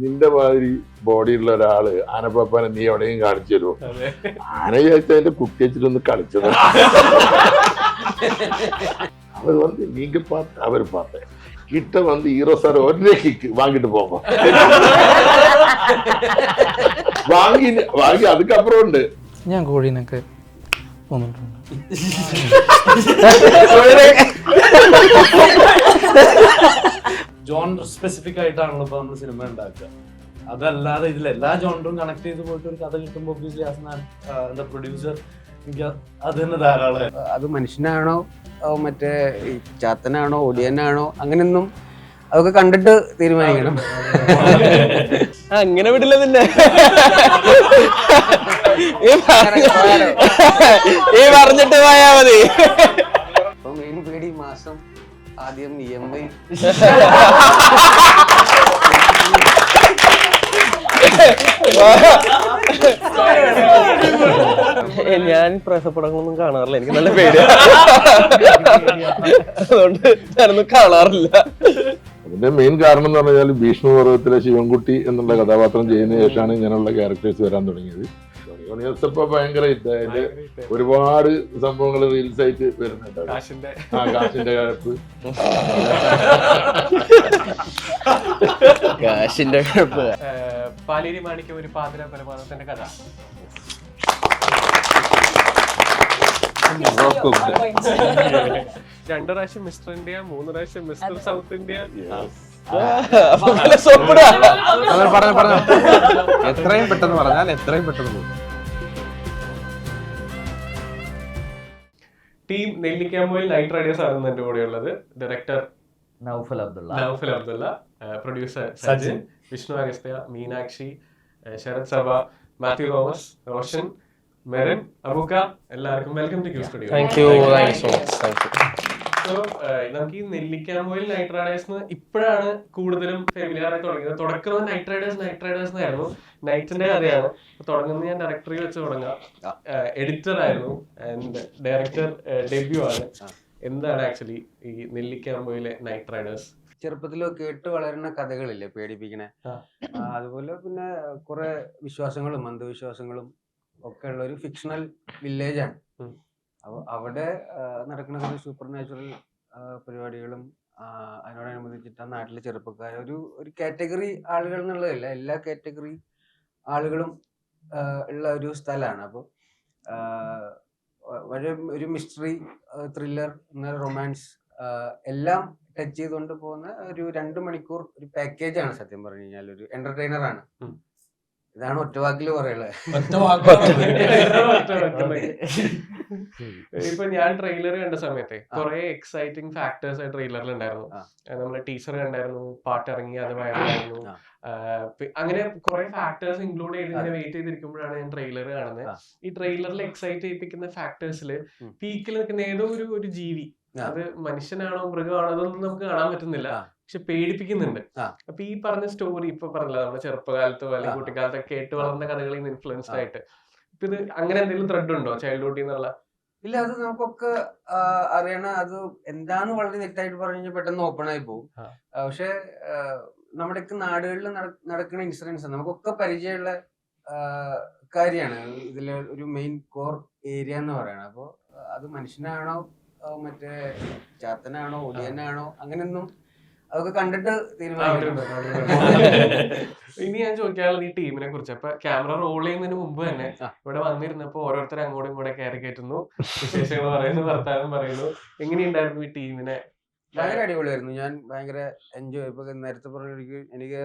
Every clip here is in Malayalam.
നിന്റെ മാതിരി ബോഡിയുള്ള ഒരാള് ആനപ്പാപ്പാനെ നീ എവിടെയും കാണിച്ചു തരുമോ? ആന വിചാരിച്ച അതിന്റെ കുട്ടി വെച്ചിട്ടൊന്ന് കളിച്ചത്. அவர் வந்து நீங்க பார்த்து அவர் பார்த்த கிட்ட வந்து ஹீரோ சார் ஒரே கிக் வாங்கிட்டு போங்க வாங்கி அதுக்கப்புறம் உண்டு. ഞാൻ കോഴീനൊക്കെ പോന്നിട്ടുണ്ട്. ജോണർ സ്പെസിഫിക് ആയിട്ടാണല്ലോ ഇപ്പൊ നമ്മൾ സിനിമ ഉണ്ടാക്കുക. അതല്ലാതെ ഇതിൽ എല്ലാ ജോണറും കണക്ട് ചെയ്ത് പോയിട്ട് ഒരു കഥ കിട്ടുമ്പോൾ ഒബ്വിയസ്ലി എന്താ പ്രൊഡ്യൂസർ എനിക്ക് അത് തന്നെ ധാരാളം. അത് മനുഷ്യനാണോ മറ്റേ ചാത്തനാണോ ഒടിയനാണോ അങ്ങനെയൊന്നും അതൊക്കെ കണ്ടിട്ട് തീരുമാനിക്കണം. അങ്ങനെ വിടില്ല നിന്നെ. ഈ പറഞ്ഞിട്ട് പോയാ മതി. മെയിൻ പേടി മാസം ആദ്യം EMI. ഞാൻ പ്രസപ്പടങ്ങളൊന്നും കാണാറില്ല, എനിക്ക് നല്ല പേടിയാണ്, അതുകൊണ്ട് ഞാനൊന്നും കാണാറില്ല. അതിന്റെ മെയിൻ കാരണം എന്ന് പറഞ്ഞാൽ ഭീഷ്മ പർവ്വത്തിലെ ശിവൻകുട്ടി എന്നുള്ള കഥാപാത്രം ചെയ്യുന്ന ശേഷമാണ് ഇങ്ങനെയുള്ള ക്യാരക്ടേഴ്സ് വരാൻ തുടങ്ങിയത്. ഇപ്പൊ ഭയങ്കര അതിന്റെ ഒരുപാട് സംഭവങ്ങൾ റീൽസ് ആയിട്ട് വരുന്നുണ്ട്. കാശിന്റെ കഴപ്പ്, കാശിന്റെ കഴപ്പ്. പാലേരി മാണിക്യം ഒരു പാതിര കൊലപാതകത്തിന്റെ കഥ. 2 പ്രാവശ്യം മിസ്റ്റർ ഇന്ത്യ, 3 പ്രാവശ്യം മിസ്റ്റർ സൗത്ത് ഇന്ത്യ. എത്രയും പെട്ടെന്ന് പറഞ്ഞാൽ എത്രയും പെട്ടെന്ന് പോകും. ടീം നെല്ലിക്കാമ്പൊയിൽ നൈറ്റ് റൈഡേഴ്സ് ആണ് എന്റെ കൂടെ ഉള്ളത്. ഡയറക്ടർ നൗഫൽ അബ്ദുള്ള, പ്രൊഡ്യൂസർ സജിൻ, വിഷ്ണു അഗസ്ത്യ, മീനാക്ഷി, ശരത് സഭ, മാത്യു തോമസ്, റോഷൻ, മെറിൻ, അബുക്ക, എല്ലാവർക്കും welcome to Q studio. Thank you so much. So നമുക്ക് ഈ നെല്ലിക്കാമ്പൊയിൽ നൈറ്റ് റൈഡേഴ്സ് ഇപ്പോഴാണ് കൂടുതലും ഫെമിലിയർ ആയി തുടങ്ങിയത്. തുടക്കുന്നത് നൈറ്റ് റൈഡേഴ്സ് ആയിരുന്നു. നൈറ്റിന്റെ കഥയാണ് തുടങ്ങുന്നത്. ഞാൻ ഡയറക്ടറി വെച്ച് തുടങ്ങാം. എഡിറ്റർ ആയിരുന്നു ആൻഡ് ഡയറക്ടർ ഡെബ്യൂ ആണ്. എന്താണ് ആക്ച്വലി ഈ നെല്ലിക്കാമ്പൊയിലെ നൈറ്റ് റൈഡേഴ്സ്? ചെറുപ്പത്തിലോ കേട്ട് വളരുന്ന കഥകളില്ലേ പേടിപ്പിക്കണേ, അതുപോലെ പിന്നെ കുറെ വിശ്വാസങ്ങളും അന്ധവിശ്വാസങ്ങളും ഒക്കെ ഉള്ള ഒരു ഫിക്ഷണൽ വില്ലേജ് ആണ്. അപ്പോൾ അവിടെ നടക്കുന്ന കുറേ സൂപ്പർ നാച്ചുറൽ പരിപാടികളും അതിനോടനുബന്ധിച്ചിട്ട് ആ നാട്ടിലെ ചെറുപ്പക്കാർ ഒരു കാറ്റഗറി ആളുകൾ എന്നുള്ളതല്ല, എല്ലാ കാറ്റഗറി ആളുകളും ഉള്ള ഒരു സ്ഥലമാണ്. അപ്പോൾ ഒരു മിസ്റ്ററി, ത്രില്ലർ, റൊമാൻസ് എല്ലാം ടച്ച് ചെയ്തുകൊണ്ട് പോകുന്ന ഒരു 2 മണിക്കൂർ ഒരു പാക്കേജ് ആണ്. സത്യം പറഞ്ഞു കഴിഞ്ഞാൽ ഒരു എന്റർടൈനർ ആണ്. ഇതാണ് ഒറ്റവാക്കില് പറയുള്ളത്. ഇപ്പൊ ഞാൻ ട്രെയിലർ കണ്ട സമയത്തെ കുറെ എക്സൈറ്റിംഗ് ഫാക്ടേഴ്സ് ആ ട്രെയിലറിൽ ഉണ്ടായിരുന്നു. നമ്മളെ ടീച്ചർ കണ്ടായിരുന്നു, പാട്ട് ഇറങ്ങി, അത് വൈറലായിരുന്നു. അങ്ങനെ കുറെ ഫാക്ടേഴ്സ് ഇൻക്ലൂഡ് ചെയ്ത് ഇങ്ങനെ വെയിറ്റ് ചെയ്തിരിക്കുമ്പോഴാണ് ഞാൻ ട്രെയിലർ കാണുന്നത്. ഈ ട്രെയിലറിൽ എക്സൈറ്റ് ചെയ്യിപ്പിക്കുന്ന ഫാക്ടേഴ്സില് പീക്കിൽ നിൽക്കുന്ന ഏതോ ഒരു ജീവി, അത് മനുഷ്യനാണോ മൃഗമാണോ അതൊന്നും നമുക്ക് കാണാൻ പറ്റുന്നില്ല, പക്ഷെ പേടിപ്പിക്കുന്നുണ്ട്. അപ്പൊ ഈ പറഞ്ഞ സ്റ്റോറി ഇപ്പൊ പറഞ്ഞില്ല, നമ്മുടെ ചെറുപ്പകാലത്തോ അല്ലെങ്കിൽ കുട്ടിക്കാലത്തൊക്കെ കേട്ട് വളർന്ന കഥകളിൽ നിന്ന് ഇൻഫ്ലുവൻസ്ഡ് ആയിട്ട് ഇപ്പൊ ഇത് അങ്ങനെ എന്തെങ്കിലും ത്രെഡ് ഉണ്ടോ ചൈൽഡ്ഹുഡിൽ നിന്നുള്ള? ഇല്ല, അത് നമുക്കൊക്കെ അറിയണ, അത് എന്താന്ന് വളരെ വ്യക്തമായിട്ട് പറഞ്ഞു കഴിഞ്ഞാൽ പെട്ടെന്ന് ഓപ്പൺ ആയി പോകും. പക്ഷെ നമ്മുടെയൊക്കെ നാടുകളിൽ നടക്കുന്ന ഇൻസിഡൻസ് നമുക്കൊക്കെ പരിചയമുള്ള കാര്യമാണ്. ഇതിലെ ഒരു മെയിൻ കോർ ഏരിയ എന്ന് പറയുന്നത്. അപ്പോൾ അത് മനുഷ്യനാണോ മറ്റേ ചാത്തനാണോ ഒടിയനാണോ അങ്ങനെയൊന്നും അതൊക്കെ കണ്ടിട്ട് തീരുമാനിക്കണം. ഇനി ഞാൻ ചോദിക്കാനുള്ളത് ഈ ടീമിനെ കുറിച്ച്. അപ്പൊ ക്യാമറ റോൾ ചെയ്യുന്നതിന് മുമ്പ് തന്നെ ഇവിടെ വന്നിരുന്നപ്പോ ഓരോരുത്തർ അങ്ങോട്ടും ഇങ്ങോട്ടും കയറി കയറ്റുന്നു, വിശേഷങ്ങൾ പറയുന്നു, വർത്താനം പറയുന്നു. എങ്ങനെയുണ്ടായിരുന്നു ഈ ടീമിനെ? ഭയങ്കര അടിപൊളിയായിരുന്നു. ഞാൻ ഭയങ്കര എൻജോയ്. ഇപ്പൊ നേരത്തെ പറഞ്ഞ എനിക്ക്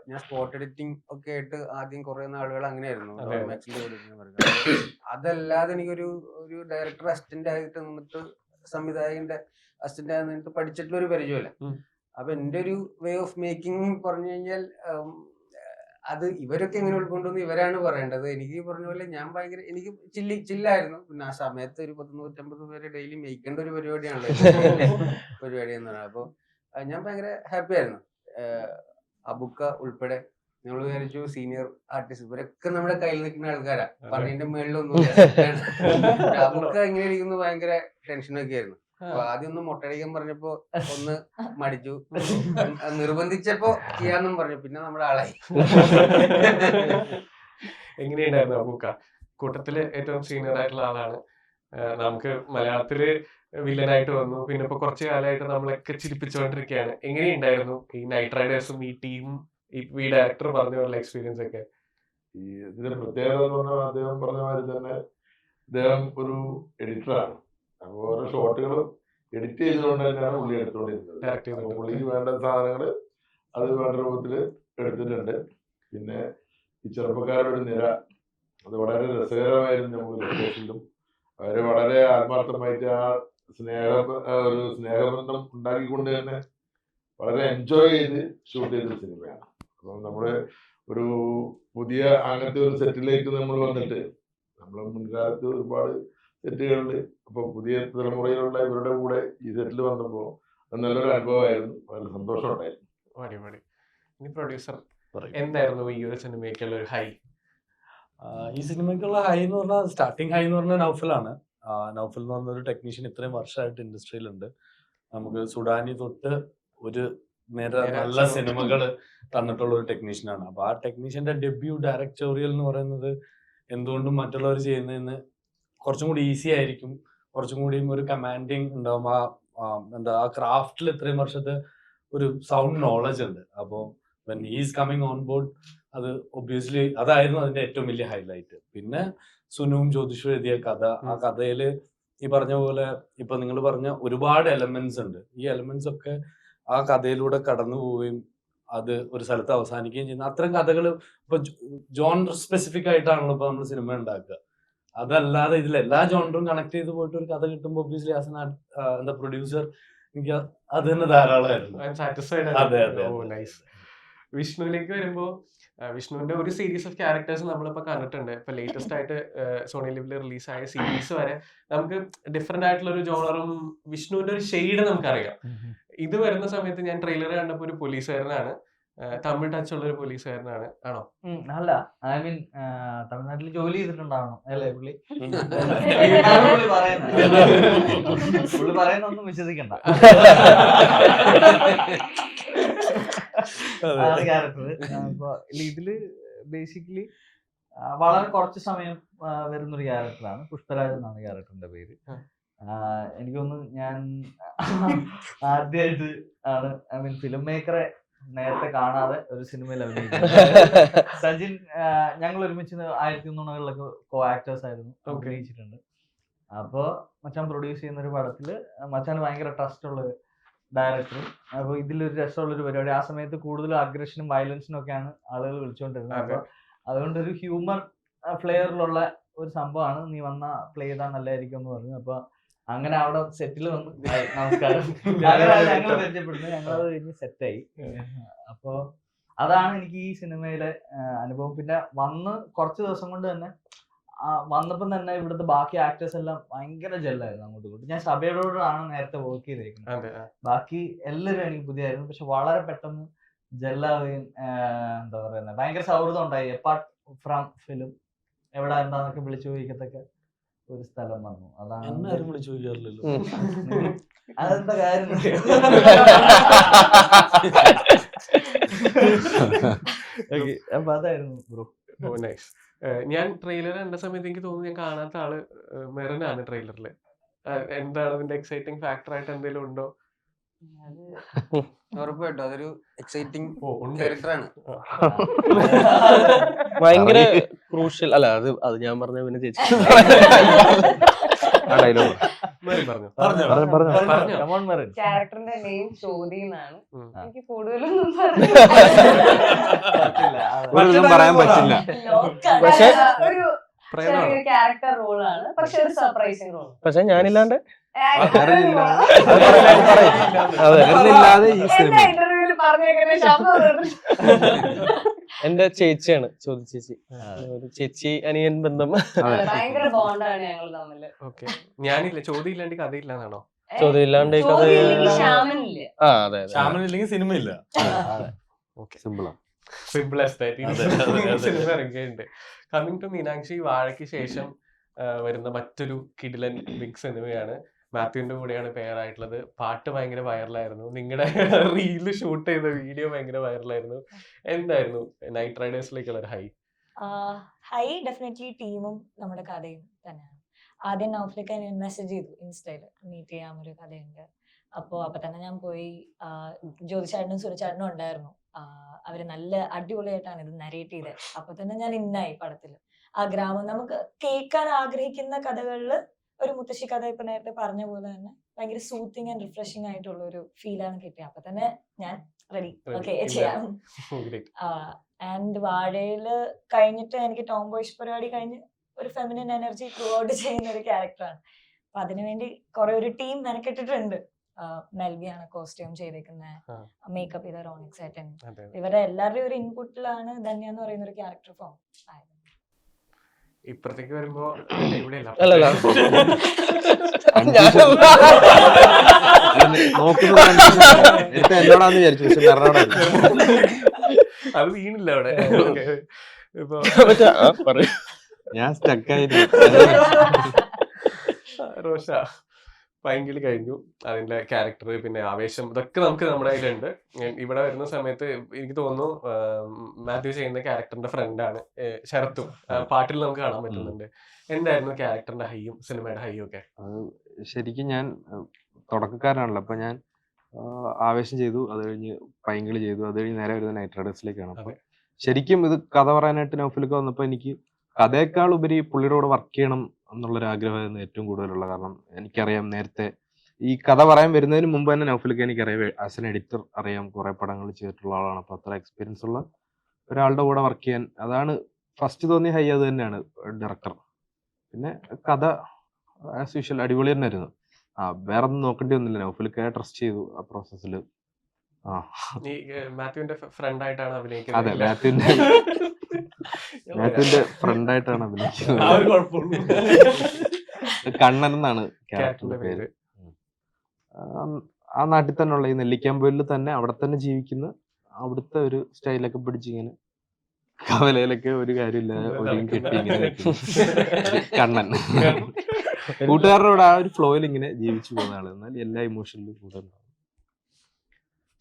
ഞാൻ സ്പോട്ട് എഡിറ്റിംഗ് ഒക്കെ ആയിട്ട് ആദ്യം കുറെ നാളുകൾ അങ്ങനെയായിരുന്നു. അതല്ലാതെ എനിക്കൊരു ഡയറക്ടർ അസിസ്റ്റന്റ് ആയിട്ട് നിന്നിട്ട് സംവിധായകന്റെ അസിസ്റ്റന്റ് ആയി നിന്നിട്ട് പഠിച്ചിട്ടുള്ള ഒരു പരിചയമില്ല. അപ്പൊ എന്റെ ഒരു വേ ഓഫ് മേക്കിംഗ് പറഞ്ഞു കഴിഞ്ഞാൽ അത് ഇവരൊക്കെ എങ്ങനെ ഉൾക്കൊണ്ടുവന്ന് ഇവരാണ് പറയേണ്ടത്. എനിക്ക് പറഞ്ഞ പോലെ ഞാൻ ഭയങ്കര എനിക്ക് ചില്ലായിരുന്നു. പിന്നെ ആ സമയത്ത് ഒരു 150 പേരെ ഡെയിലി മേയ്ക്കേണ്ട ഒരു പരിപാടിയാണല്ലോ പരിപാടി എന്ന് പറയുന്നത്. അപ്പൊ ഞാൻ ഭയങ്കര ഹാപ്പി ആയിരുന്നു. അബുക്ക ഉൾപ്പെടെ നമ്മൾ വിചാരിച്ചു സീനിയർ ആർട്ടിസ്റ്റ് ഇവരൊക്കെ നമ്മുടെ കയ്യിൽ നിൽക്കുന്ന ആൾക്കാരാ, പറഞ്ഞതിന്റെ മുകളിലൊന്നും. അബുക്ക എങ്ങനെ ഇരിക്കുന്നു ഭയങ്കര ടെൻഷനൊക്കെ ആയിരുന്നു. അപ്പൊ ആദ്യം ഒന്ന് മൊട്ടടിക്കാൻ പറഞ്ഞപ്പോ ഒന്ന് മടിച്ചു, നിർബന്ധിച്ചപ്പോ ചെയ്യാന്നും പറഞ്ഞു, പിന്നെ നമ്മുടെ ആളായി. എങ്ങനെയുണ്ടായിരുന്നു അബൂക്ക? കൂട്ടത്തില് ഏറ്റവും സീനിയർ ആയിട്ടുള്ള ആളാണ്. നമുക്ക് മലയാളത്തില് വില്ലനായിട്ട് വന്നു, പിന്നെ ഇപ്പൊ കുറച്ചു കാലമായിട്ട് നമ്മളൊക്കെ ചിരിപ്പിച്ചുകൊണ്ടിരിക്കുകയാണ്. എങ്ങനെയുണ്ടായിരുന്നു ഈ നൈറ്റ് റൈഡേഴ്സും ഈ ടീമും ഈ ഡയറക്ടർ പറഞ്ഞ പോലെ എക്സ്പീരിയൻസ് ഒക്കെ? ഈ ഇതിന്റെ പ്രത്യേകത എന്ന് പറഞ്ഞാൽ അദ്ദേഹം പറഞ്ഞ മാതിരി തന്നെ അദ്ദേഹം ഒരു എഡിറ്ററാണ്. അപ്പോൾ ഓരോ ഷോട്ടുകളും എഡിറ്റ് ചെയ്തുകൊണ്ട് തന്നെയാണ് പുള്ളി എടുത്തുകൊണ്ടിരുന്നത്. Direct ചെയ്തിട്ട്. അപ്പോൾ പുള്ളിക്ക് വേണ്ട സാധനങ്ങൾ അത് വേണ്ട രൂപത്തിൽ എടുത്തിട്ടുണ്ട്. പിന്നെ ഈ ചെറുപ്പക്കാരുടെ ഒരു നിര, അത് വളരെ രസകരമായിരുന്നു. നമുക്ക് ലൊക്കേഷനിലും അവര് വളരെ ആത്മാർത്ഥമായിട്ട് ആ ഒരു സ്നേഹബന്ധം ഉണ്ടാക്കിക്കൊണ്ട് തന്നെ വളരെ എൻജോയ് ചെയ്ത് ഷൂട്ട് ചെയ്ത സിനിമയാണ്. അപ്പം നമ്മള് ഒരു പുതിയ അങ്ങനത്തെ ഒരു സെറ്റിലേക്ക് നമ്മൾ വന്നിട്ട്, നമ്മൾ മുൻകാലത്ത് ഒരുപാട് സെറ്റുകളിൽ, അപ്പൊ പുതിയ തലമുറയിലുള്ള ഇവരുടെ കൂടെ ഈ സെറ്റിൽ വന്നപ്പോൾ അത് നല്ലൊരു അനുഭവമായിരുന്നു. വളരെ സന്തോഷം ഉണ്ടായിരുന്നു. അടിപൊളി. ഇനി പ്രൊഡ്യൂസർ എന്തായിരുന്നു ഈ ഒരു സിനിമയ്ക്കുള്ള ഒരു ഹൈ? ഈ സിനിമയ്ക്കുള്ള ഹൈ എന്ന് പറഞ്ഞാൽ, സ്റ്റാർട്ടിങ് ഹൈ എന്ന് പറഞ്ഞാൽ നൗഫലാണ്. നൗഫൽ എന്ന് പറഞ്ഞ ഒരു ടെക്നീഷ്യൻ ഇത്രയും വർഷമായിട്ട് ഇൻഡസ്ട്രിയിലുണ്ട്. നമുക്ക് സുഡാനി തൊട്ട് ഒരു നല്ല സിനിമകൾ തന്നിട്ടുള്ള ഒരു ടെക്നീഷ്യനാണ്. അപ്പൊ ആ ടെക്നീഷ്യന്റെ ഡെബ്യൂ ഡയറക്ടോറിയൽ എന്ന് പറയുന്നത് എന്തുകൊണ്ടും മറ്റുള്ളവർ ചെയ്യുന്നതിന് കുറച്ചും കൂടി ഈസി ആയിരിക്കും, കുറച്ചും കൂടിയും ഒരു കമാൻഡിങ് ഉണ്ടാവും. ആ ക്രാഫ്റ്റിൽ ഇത്രയും വർഷത്തെ ഒരു സൗണ്ട് നോളജ് ഉണ്ട്. അപ്പോൾ when he's coming on board, അത് ഒബ്വിയസ്ലി അതായിരുന്നു അതിന്റെ ഏറ്റവും വലിയ ഹൈലൈറ്റ്. പിന്നെ സുനുവും ജ്യോതിഷും എഴുതിയ കഥ, ആ കഥയില് ഈ പറഞ്ഞ പോലെ ഇപ്പൊ നിങ്ങൾ പറഞ്ഞ ഒരുപാട് എലമെന്റ്സ് ഉണ്ട്. ഈ എലമെന്റ്സ് ഒക്കെ ആ കഥയിലൂടെ കടന്നു പോവുകയും അത് ഒരു സ്ഥലത്ത് അവസാനിക്കുകയും ചെയ്യുന്ന അത്തരം കഥകൾ ഇപ്പൊ ജോണർ സ്പെസിഫിക് ആയിട്ടാണല്ലോ ഇപ്പൊ നമ്മൾ സിനിമ ഉണ്ടാക്കുക. അതല്ലാതെ ഇതിൽ എല്ലാ ജോണറും കണക്ട് ചെയ്ത് പോയിട്ട് ഒരു കഥ കിട്ടുമ്പോൾ ഒബ്വിയസ്ലി ആസ് എന്താ പ്രൊഡ്യൂസർ, എനിക്ക് അത് തന്നെ ധാരാളമായിരുന്നു. അതെ അതെ. വിഷ്ണുവിലേക്ക് വരുമ്പോ, വിഷ്ണുവിന്റെ ഒരു സീരീസ് ഓഫ് ക്യാരക്ടേഴ്സ് നമ്മളിപ്പോ കണ്ടിട്ടുണ്ട്. ഇപ്പൊ ലേറ്റസ്റ്റ് ആയിട്ട് സോണി ലിവില് റിലീസായ സീരീസ് വരെ നമുക്ക് ഡിഫറെന്റ് ആയിട്ടുള്ള ഒരു ജോണറും വിഷ്ണുവിന്റെ ഒരു ഷെയ്ഡ് നമുക്കറിയാം. ഇത് വരുന്ന സമയത്ത് ഞാൻ ട്രെയിലർ കണ്ടപ്പോ ഒരു പോലീസുകാരനാണ്, തമിഴ് ടച്ച് ഉള്ള ഒരു പോലീസുകാരനാണ്. ആണോ? അല്ല, ഐ മീൻ തമിഴ്നാട്ടിൽ ജോലി ചെയ്തിട്ടുണ്ടാവണം അല്ലേ പുള്ളി? പുള്ളി പറയുന്നൊന്നും വിശ്വസിക്കണ്ട. ക്യാരക്ടർ അപ്പൊ ഇതില് ബേസിക്കലി വളരെ കുറച്ച് സമയം വരുന്നൊരു ക്യാരക്ടറാണ്. പുഷ്പരാജ് എന്നാണ് ക്യാരക്ടറിന്റെ പേര്. എനിക്ക് തോന്നുന്നു ഞാൻ ആദ്യമായിട്ട് ആണ്, ഐ മീൻ ഫിലിം മേക്കറെ നേരത്തെ കാണാതെ ഒരു സിനിമയിൽ അഭിനയിക്കുന്നത്. സജിൻ, ഞങ്ങൾ ഒരുമിച്ച് 1900-കളിലൊക്കെ കോ ആക്ടേഴ്സ് ആയിരുന്നു, അഭിനയിച്ചിട്ടുണ്ട്. അപ്പൊ മച്ചാൻ പ്രൊഡ്യൂസ് ചെയ്യുന്ന ഒരു പടത്തില് മച്ചാൻ ഭയങ്കര ട്രസ്റ്റ് ഉള്ള ഡയറക്ടർ. അപ്പൊ ഇതിലൊരു രസമുള്ളൊരു പരിപാടി. ആ സമയത്ത് കൂടുതലും അഗ്രഷനും വയലൻസിനും ഒക്കെയാണ് ആളുകൾ വിളിച്ചുകൊണ്ടിരുന്നത്. അപ്പൊ അതുകൊണ്ട് ഒരു ഹ്യൂമർ ഫ്ലേവറിലുള്ള ഒരു സംഭവമാണ്, നീ വന്ന പ്ലേ ചെയ്താൽ നല്ലതായിരിക്കും എന്ന് പറഞ്ഞു. അപ്പൊ അങ്ങനെ അവിടെ സെറ്റിൽ വന്ന് നമസ്കാരം ഞങ്ങൾ പരിചയപ്പെടുന്നത്, ഞങ്ങളത് കഴിഞ്ഞ് സെറ്റായി. അപ്പൊ അതാണ് എനിക്ക് ഈ സിനിമയിലെ അനുഭവം. പിന്നെ വന്ന് കുറച്ച് ദിവസം കൊണ്ട് തന്നെ വന്നപ്പം തന്നെ ഇവിടുത്തെ ബാക്കി ആക്ടേഴ്സ് എല്ലാം ഭയങ്കര ജെല്ലായിരുന്നു അങ്ങോട്ടും ഇങ്ങോട്ടും. ഞാൻ സഭയോടാണ് നേരത്തെ വർക്ക് ചെയ്തേക്കുന്നത്, ബാക്കി എല്ലാവരും എനിക്ക് പുതിയായിരുന്നു. പക്ഷെ വളരെ പെട്ടെന്ന് ജെല്ലാവുകയും എന്താ പറയുന്നത്, ഭയങ്കര സൗഹൃദം ഉണ്ടായി. അപ്പാർട്ട് ഫ്രം ഫിലിം എവിടെ എന്താന്നൊക്കെ വിളിച്ചു ചോദിക്കത്തൊക്കെ ഒരു സ്ഥലം വന്നു. അതാണ് വിളിച്ചു ചോദിക്കാറില്ലല്ലോ. അതെന്താ കാര്യം? അപ്പൊ അതായിരുന്നു ബ്രോ. നൈസ്. ഞാൻ ട്രെയിലർ കണ്ട സമയത്ത് എനിക്ക് തോന്നുന്നു ഞാൻ കാണാത്ത ആള് മെറിനാണ് ട്രെയിലറിൽ. എന്താണ് അതിന്റെ എക്സൈറ്റിംഗ് ഫാക്ടർ ആയിട്ട് എന്തെങ്കിലും ഉണ്ടോ? ഉറപ്പായിട്ടും അതൊരു എക്സൈറ്റിംഗ് ക്യാരക്ടറാണ്. ഭയങ്കര ക്രൂഷ്യൽ അല്ല അത് ഞാൻ പറഞ്ഞ പിന്നെ ചേച്ചി ക്യാരക്ടറിന്റെ നെയിം ചോദ്യ എന്നാണ്. എനിക്ക് കൂടുതലൊന്നും പറയാൻ പറ്റില്ല. പക്ഷെ ഒരു ചെറിയ ക്യാരക്ടർ റോളാണ്, പക്ഷെ ഒരു സർപ്രൈസിംഗ് റോൾ. പക്ഷെ ഞാനില്ലാണ്ട് ഇന്റർവ്യൂല് പറഞ്ഞേക്കുന്ന ശബ്ദം എന്റെ ചേച്ചിയാണ് ചോദ്യ ചേച്ചി. ചേച്ചി അനിയൻ ബന്ധം ഭയങ്കര ബോണ്ടാണ് ഞങ്ങൾ തമ്മില്. ഓക്കെ. ഞാനില്ല, ചോദ്യം ഇല്ലാണ്ട് കഥയില്ല എന്നാണോ? ചോദ്യം ഇല്ലാണ്ട് കഥ. ശ്യാമനില്ല. അതെ ശ്യാമനില്ലെങ്കിൽ സിനിമയില്ല. സിമ്പിൾ സിനിമ ഇറങ്ങിയിട്ടുണ്ട്. കമ്മിങ് ടു മീനാക്ഷി, വാഴയ്ക്ക് ശേഷം വരുന്ന മറ്റൊരു കിടിലൻ ബിഗ് സിനിമയാണ് മാത്യുവിന്റെ കൂടെയാണ് പെയറായിട്ടുള്ളത്. പാട്ട് ഭയങ്കര വൈറലായിരുന്നു, നിങ്ങളുടെ റീല് ഷൂട്ട് ചെയ്ത വീഡിയോ ഭയങ്കര വൈറലായിരുന്നു. എന്തായിരുന്നു നൈറ്റ് റൈഡേഴ്സിലേക്കുള്ള ഒരു ഹൈ? ഹൈ ഡെഫിനറ്റ്ലി ടീമും നമ്മുടെ കഥയും തന്നെയാണ്. ആദ്യം നൗഫലേക്ക് മെസ്സേജ് ചെയ്തു ഇൻസ്റ്റയില്, മീറ്റ് ചെയ്യാൻ ഒരു കഥയുണ്ട്. അപ്പൊ തന്നെ ഞാൻ പോയി. ജ്യോതിചേട്ടനും സുരചേട്ടനും ഉണ്ടായിരുന്നു. അവര് നല്ല അടിപൊളിയായിട്ടാണ് ഇത് നരേറ്റ് ചെയ്തത്. അപ്പൊ തന്നെ ഞാൻ ഇന്നായി പടത്തില്. ആ ഗ്രാമം നമുക്ക് കേൾക്കാൻ ആഗ്രഹിക്കുന്ന കഥകളില് ഒരു മുത്തശ്ശി കഥ ഇപ്പൊ നേരത്തെ പറഞ്ഞ പോലെ തന്നെ ഭയങ്കര സൂത്തിങ് ആൻഡ് റിഫ്രഷിംഗ് ആയിട്ടുള്ള ഒരു ഫീലാണ് കിട്ടിയത്. അപ്പൊ തന്നെ ഞാൻ റെഡി, ഓക്കെ ചെയ്യാം. ആൻഡ് വാഴയില് കഴിഞ്ഞിട്ട് എനിക്ക് ടോം ബോയ്സ് പരിപാടി കഴിഞ്ഞ് ഒരു ഫെമിനിൻ എനർജി ത്രൂ ഔട്ട് ചെയ്യുന്ന ഒരു ക്യാരക്ടറാണ്. അപ്പൊ അതിനുവേണ്ടി കുറെ ഒരു ടീം മെനക്കെട്ടിട്ടുണ്ട്. മെൽവിയാണ് കോസ്റ്റ്യൂം ചെയ്തേക്കുന്നത്, മേക്കപ്പ് ചെയ്ത റോണിക് സേട്ടൻ, ഇവരുടെ എല്ലാവരുടെയും ഒരു ഇൻപുട്ടിലാണ് ധന്യ എന്ന് പറയുന്ന ഒരു ക്യാരക്ടർ ഫോം ആയത്. ഇപ്പുറത്തേക്ക് വരുമ്പോ അല്ലല്ല എന്നോടാന്ന് വിചാരിച്ചു, പക്ഷെ അത് വീണില്ല അവിടെ. ഇപ്പൊ ഞാൻ സ്റ്റക്കായിരുന്നു. റോഷ പൈങ്കിളി കഴിഞ്ഞു, അതിന്റെ ക്യാരക്ടർ, പിന്നെ ആവേശം, ഇതൊക്കെ നമുക്ക് നമ്മുടെ കയ്യിലുണ്ട്. ഇവിടെ വരുന്ന സമയത്ത് എനിക്ക് തോന്നുന്നു മാത്യു ചെയ്യുന്ന ക്യാരക്ടറിന്റെ ഫ്രണ്ടാണ് ശരത്തും, പാട്ടിൽ നമുക്ക് കാണാൻ പറ്റുന്നുണ്ട്. എന്തായിരുന്നു ക്യാരക്ടറിന്റെ ഹൈയും സിനിമയുടെ ഹൈയും ഒക്കെ? ശരിക്കും ഞാൻ തുടക്കക്കാരനാണല്ലോ, അപ്പൊ ഞാൻ ആവേശം ചെയ്തു, അത് കഴിഞ്ഞ് പൈങ്കിളി ചെയ്തു, അത് കഴിഞ്ഞ് നേരെ വരുന്ന നൈറ്റ് റൈഡേഴ്സിലേക്കാണ്. അപ്പൊ ശരിക്കും ഇത് കഥ പറയാനായിട്ട് നൗഫലൊക്കെ വന്നപ്പോ എനിക്ക് കഥയേക്കാൾ ഉപരി പുള്ളിയുടെ കൂടെ വർക്ക് ചെയ്യണം എന്നുള്ളൊരു ആഗ്രഹമായിരുന്നു ഏറ്റവും കൂടുതലുള്ള. കാരണം എനിക്കറിയാം, നേരത്തെ ഈ കഥ പറയാൻ വരുന്നതിന് മുമ്പ് തന്നെ നൗഫലൊക്കെ എനിക്കറിയാം, ആസ് എൻ എഡിറ്റർ അറിയാം, കുറെ പടങ്ങൾ ചെയ്തിട്ടുള്ള ആളാണ്. അപ്പൊ അത്ര എക്സ്പീരിയൻസ് ഉള്ള ഒരാളുടെ കൂടെ വർക്ക് ചെയ്യാൻ, അതാണ് ഫസ്റ്റ് തോന്നിയ ഹൈ. അത് തന്നെയാണ് ഡയറക്ടർ. പിന്നെ കഥ ആസ് യൂഷ്വൽ അടിപൊളി തന്നെ ആയിരുന്നു. വേറെ ഒന്നും നോക്കേണ്ടി വന്നില്ല, നൗഫലൊക്കെ ട്രസ്റ്റ് ചെയ്തു ആ പ്രോസസ്സിൽ. മാത്യുവിന്റെ ഫ്രണ്ട് ആയിട്ടാണ് അതെ, അഭിനയിക്കുന്നത്. മാത്യുവിന്റെ ഫ്രണ്ടായിട്ടാണ് അഭിനയിക്കുന്നത്. കണ്ണൻ എന്നാണ് ക്യാരക്ടറിന്റെ പേര്. ആ നാട്ടിൽ തന്നെ ഉള്ള ഈ നെല്ലിക്കാമ്പൊയിലിൽ തന്നെ അവിടെ തന്നെ ജീവിക്കുന്ന, അവിടുത്തെ ഒരു സ്റ്റൈലൊക്കെ പിടിച്ചിങ്ങനെ കവലയിലൊക്കെ ഒരു കാര്യമില്ലാതെ ഒതുങ്ങി കെട്ടി ഇങ്ങനെ കണ്ണൻ കൂട്ടുകാരുടെ കൂടെ ആ ഒരു ഫ്ലോയിൽ ഇങ്ങനെ ജീവിച്ചു പോകുന്ന ആള്. എന്നാൽ എല്ലാ ഇമോഷനിലും കൂടെ ഉണ്ടാവും.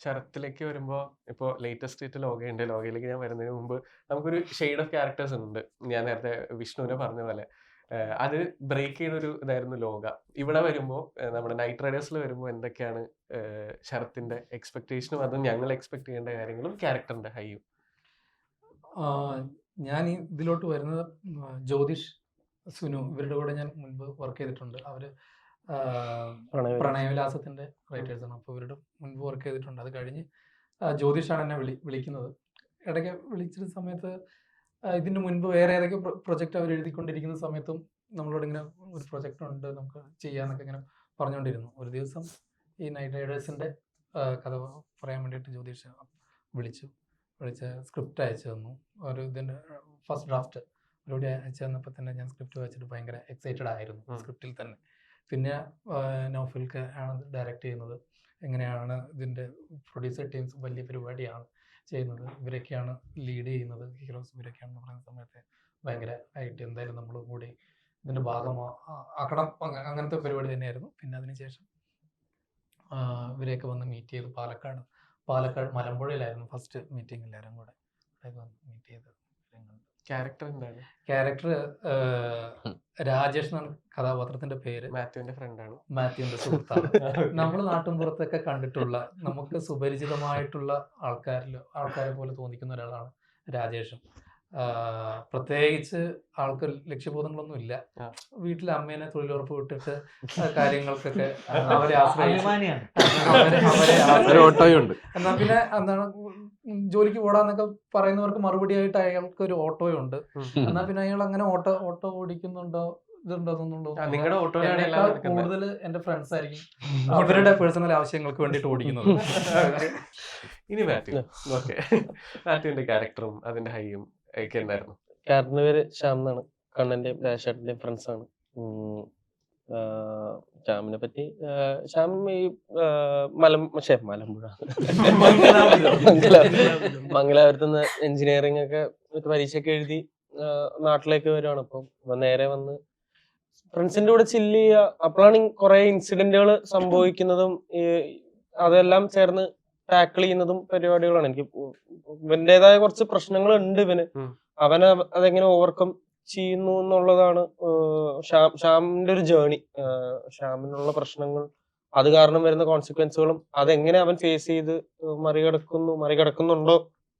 ശരത്തിലേക്ക് വരുമ്പോ ഇപ്പൊ ലേറ്റസ്റ്റ് ലോകയുണ്ട്. ലോകയിലേക്ക് ഞാൻ വരുന്നതിന് മുമ്പ് നമുക്കൊരു ഷെയ്ഡ് ഓഫ് ക്യാരക്ടേഴ്സ് ഉണ്ട്. ഞാൻ നേരത്തെ വിഷ്ണുവിനെ പറഞ്ഞ പോലെ അത് ബ്രേക്ക് ചെയ്തൊരു ഇതായിരുന്നു ലോക. ഇവിടെ വരുമ്പോ നമ്മുടെ നൈറ്റ് റൈഡേഴ്സിൽ വരുമ്പോ എന്തൊക്കെയാണ് ശരത്തിന്റെ എക്സ്പെക്ടേഷനും അതും ഞങ്ങൾ എക്സ്പെക്ട് ചെയ്യേണ്ട കാര്യങ്ങളും ക്യാരക്ടറിന്റെ ഹൈയും? ഞാൻ ഇതിലോട്ട് വരുന്നത് ജ്യോതിഷ്, സുനു ഇവരുടെ കൂടെ ഞാൻ മുൻപ് വർക്ക് ചെയ്തിട്ടുണ്ട്. അവര് പ്രണയവിലാസത്തിന്റെ റൈറ്റേഴ്സാണ്. അപ്പോൾ ഇവരുടെ മുൻപ് വർക്ക് ചെയ്തിട്ടുണ്ട്. അത് കഴിഞ്ഞ് ജ്യോതിഷാണ് എന്നെ വിളിക്കുന്നത്. ഇടയ്ക്ക് വിളിച്ചിരുന്ന സമയത്ത് ഇതിന് മുൻപ് വേറെ ഏതൊക്കെ പ്രൊജക്റ്റ് അവർ എഴുതിക്കൊണ്ടിരിക്കുന്ന സമയത്തും നമ്മളോട് ഇങ്ങനെ ഒരു പ്രൊജക്റ്റ് ഉണ്ട് നമുക്ക് ചെയ്യാന്നൊക്കെ ഇങ്ങനെ പറഞ്ഞുകൊണ്ടിരുന്നു. ഒരു ദിവസം ഈ നൈറ്റ് റൈഡേഴ്സിന്റെ കഥ പറയാൻ വേണ്ടിയിട്ട് ജ്യോതിഷ് വിളിച്ച് സ്ക്രിപ്റ്റ് അയച്ചു തന്നു. ഒരു ഇതിന്റെ ഫസ്റ്റ് ഡ്രാഫ്റ്റ് അവരോട് അയച്ചു തന്നപ്പോൾ തന്നെ ഞാൻ സ്ക്രിപ്റ്റ് വായിച്ചിട്ട് ഭയങ്കര എക്സൈറ്റഡ് ആയിരുന്നു സ്ക്രിപ്റ്റിൽ തന്നെ. പിന്നെ നൗഫൽക്ക് ആണ് ഡയറക്റ്റ് ചെയ്യുന്നത്. എങ്ങനെയാണ് ഇതിൻ്റെ പ്രൊഡ്യൂസർ ടീംസ് വലിയ പരിപാടിയാണ് ചെയ്യുന്നത്, ഇവരൊക്കെയാണ് ലീഡ് ചെയ്യുന്നത്, ഹീറോസ് ഇവരൊക്കെയാണെന്ന് പറയുന്ന സമയത്ത് ഭയങ്കര ആയിട്ട് എന്തായാലും നമ്മൾ കൂടി ഇതിൻ്റെ ഭാഗമാക്കണം, അങ്ങനത്തെ പരിപാടി തന്നെയായിരുന്നു. പിന്നെ അതിനുശേഷം ഇവരെയൊക്കെ വന്ന് മീറ്റ് ചെയ്തു. പാലക്കാട് മലമ്പുഴയിലായിരുന്നു ഫസ്റ്റ് മീറ്റിംഗ്. എല്ലാവരും കൂടെ വന്ന് മീറ്റ് ചെയ്ത് ക്യാരക്ടർ എന്താണ്? ക്യാരക്ടർ രാജേഷ് എന്നാണ് കഥാപാത്രത്തിന്റെ പേര്. മാത്യുവിന്റെ ഫ്രണ്ടാണ്, മാത്യുവിന്റെ സുഹൃത്താണ്. നമ്മൾ നാട്ടിൻപുറത്തൊക്കെ കണ്ടിട്ടുള്ള നമുക്ക് സുപരിചിതമായിട്ടുള്ള ആൾക്കാരെ പോലെ തോന്നിക്കുന്ന ഒരാളാണ് രാജേഷും. പ്രത്യേകിച്ച് ആൾക്ക് ലക്ഷ്യബോധങ്ങളൊന്നും ഇല്ല. വീട്ടിലെ അമ്മേനെ തൊഴിലുറപ്പ് വിട്ടിട്ട് കാര്യങ്ങൾക്കൊക്കെ അവരെ അഭിമാനിയാണ്. എന്നാ പിന്നെ എന്താണ് ജോലിക്ക് പോടാന്നൊക്കെ പറയുന്നവർക്ക് മറുപടിയായിട്ട് അയാൾക്ക് ഒരു ഓട്ടോയുണ്ട്. എന്നാ പിന്നെ അയാൾ അങ്ങനെ ഓട്ടോ ഓടിക്കുന്നുണ്ടോ നിങ്ങളുടെ കൂടുതൽ എന്റെ ഫ്രണ്ട്സ് ആയിരിക്കും അവരുടെ പേഴ്സണൽ ആവശ്യങ്ങൾക്ക് വേണ്ടിട്ട് ഓടിക്കുന്നത്. ഇനി മാത്യുവിന്റെ ക്യാരക്ടറും അതിന്റെ ഹൈയും ഒക്കെ ഉണ്ടായിരുന്നു. ക്യാരക്ടറിന്റെ പേര് ശ്യാം എന്നാണ്. കണ്ണന്റെയും രാജേട്ടന്റെയും ഫ്രണ്ട്സ് ആണ്. ശ്യാമിനെ പറ്റി, ശ്യാം ഈ മലമ്പുഴ മംഗലാപുരത്തുനിന്ന് എഞ്ചിനീയറിംഗ് ഒക്കെ പരീക്ഷയൊക്കെ എഴുതി നാട്ടിലേക്ക് വരുവാണ്. അപ്പം നേരെ വന്ന് ഫ്രണ്ട്സിന്റെ കൂടെ ചില്ല് ചെയ്യുക, അപ്പോഴാണ് കുറെ ഇൻസിഡന്റുകൾ സംഭവിക്കുന്നതും അതെല്ലാം ചേർന്ന് ടാക്കിൾ ചെയ്യുന്നതും പരിപാടികളാണ്. എനിക്ക് ഇവന്റേതായ കുറച്ച് പ്രശ്നങ്ങൾ ഉണ്ട് ഇവന്, അവനെ അതെങ്ങനെ ഓവർകം ചെയ്യുന്നു എന്നുള്ളതാണ് ശ്യാമിന്റെ ഒരു ജേണി. ശ്യാമിനുള്ള പ്രശ്നങ്ങൾ, അത് കാരണം വരുന്ന കോൺസിക്വൻസുകളും അതെങ്ങനെ അവൻ ഫേസ് ചെയ്ത് മറികടക്കുന്നുണ്ടോ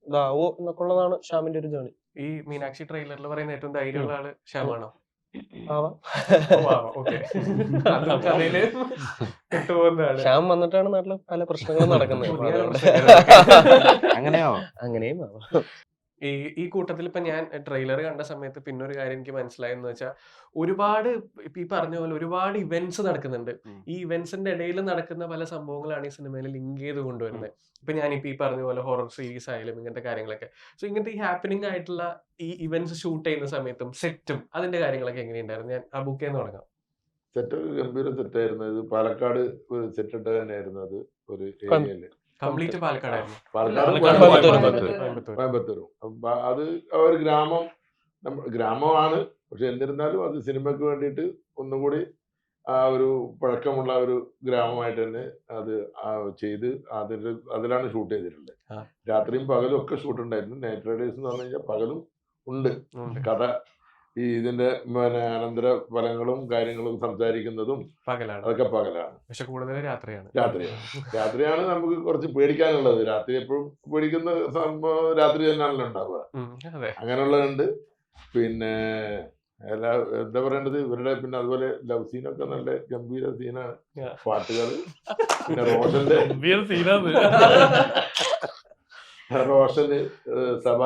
ഇതാവോ എന്നൊക്കെ ഉള്ളതാണ് ശ്യാമിന്റെ ഒരു ജേണി. ഈ മീനാക്ഷി ട്രെയിലറിൽ പറയുന്ന ഏറ്റവും ധൈര്യമുള്ള ആള് ശ്യാമാണോ? ആവാം. ശ്യാം വന്നിട്ടാണ് നാട്ടില് പല പ്രശ്നങ്ങളും നടക്കുന്നത്. അങ്ങനെയും ആവാം. ഈ കൂട്ടത്തിൽ ഇപ്പൊ ഞാൻ ട്രെയിലർ കണ്ട സമയത്ത് പിന്നെ ഒരു കാര്യം എനിക്ക് മനസ്സിലായെന്ന് വെച്ചാൽ ഒരുപാട് ഈ പറഞ്ഞ പോലെ ഒരുപാട് ഇവന്റ്സ് നടക്കുന്നുണ്ട്. ഈ ഇവന്റ്സിന്റെ ഇടയിൽ നടക്കുന്ന പല സംഭവങ്ങളാണ് ഈ സിനിമയിൽ ലിങ്ക് ചെയ്ത് കൊണ്ടുവരുന്നത്. ഇപ്പൊ ഞാനിപ്പോ ഈ പറഞ്ഞ പോലെ ഹൊറർ സീരീസ് ആയാലും ഇങ്ങനത്തെ കാര്യങ്ങളൊക്കെ. സോ ഇങ്ങനത്തെ ഈ ഹാപ്പനിങ് ആയിട്ടുള്ള ഈ ഇവന്റ്സ് ഷൂട്ട് ചെയ്യുന്ന സമയത്തും സെറ്റും അതിന്റെ കാര്യങ്ങളൊക്കെ എങ്ങനെയുണ്ടായിരുന്നു? ഞാൻ അബുക്കേന്ന് തുടങ്ങാം. സെറ്റ് ഗംഭീര സെറ്റായിരുന്നു. ഇത് പാലക്കാട് സെറ്റ് ഇട്ട് തന്നെയായിരുന്നു. അത് ഒരു ഏരിയയില് കംപ്ലീറ്റ് പാലക്കാടായിരുന്നു. കോയമ്പത്തൂരും. അത് ഒരു ഗ്രാമമാണ്. പക്ഷെ എന്നിരുന്നാലും അത് സിനിമയ്ക്ക് വേണ്ടിയിട്ട് ഒന്നും കൂടി ആ ഒരു പഴക്കമുള്ള ഒരു ഗ്രാമമായിട്ട് തന്നെ അത് ചെയ്ത് അതിലാണ് ഷൂട്ട് ചെയ്തിട്ടുള്ളത്. രാത്രിയും പകലും ഒക്കെ ഷൂട്ട് ഉണ്ടായിരുന്നു. നൈറ്റ് റൈഡേഴ്സ് എന്ന് പറഞ്ഞു കഴിഞ്ഞാൽ പകലും ഉണ്ട് കഥ. ഈ ഇതിന്റെ അനന്തര ഫലങ്ങളും കാര്യങ്ങളും സംസാരിക്കുന്നതും അതൊക്കെ പകലാണ്. പക്ഷെ കൂടുതൽ രാത്രിയാണ് നമുക്ക് കുറച്ച് പേടിക്കാനുള്ളത്. രാത്രി എപ്പോഴും പേടിക്കുന്ന സംഭവം രാത്രി തന്നെയാണല്ലോ ഉണ്ടാവുക. അങ്ങനെയുള്ളതുണ്ട്. പിന്നെ എന്താ പറയേണ്ടത്, ഇവരുടെ പിന്നെ അതുപോലെ ലവ് സീനൊക്കെ നല്ല ഗംഭീര സീനാണ്. പാട്ടുകൾ പിന്നെ റോഷന് സഭ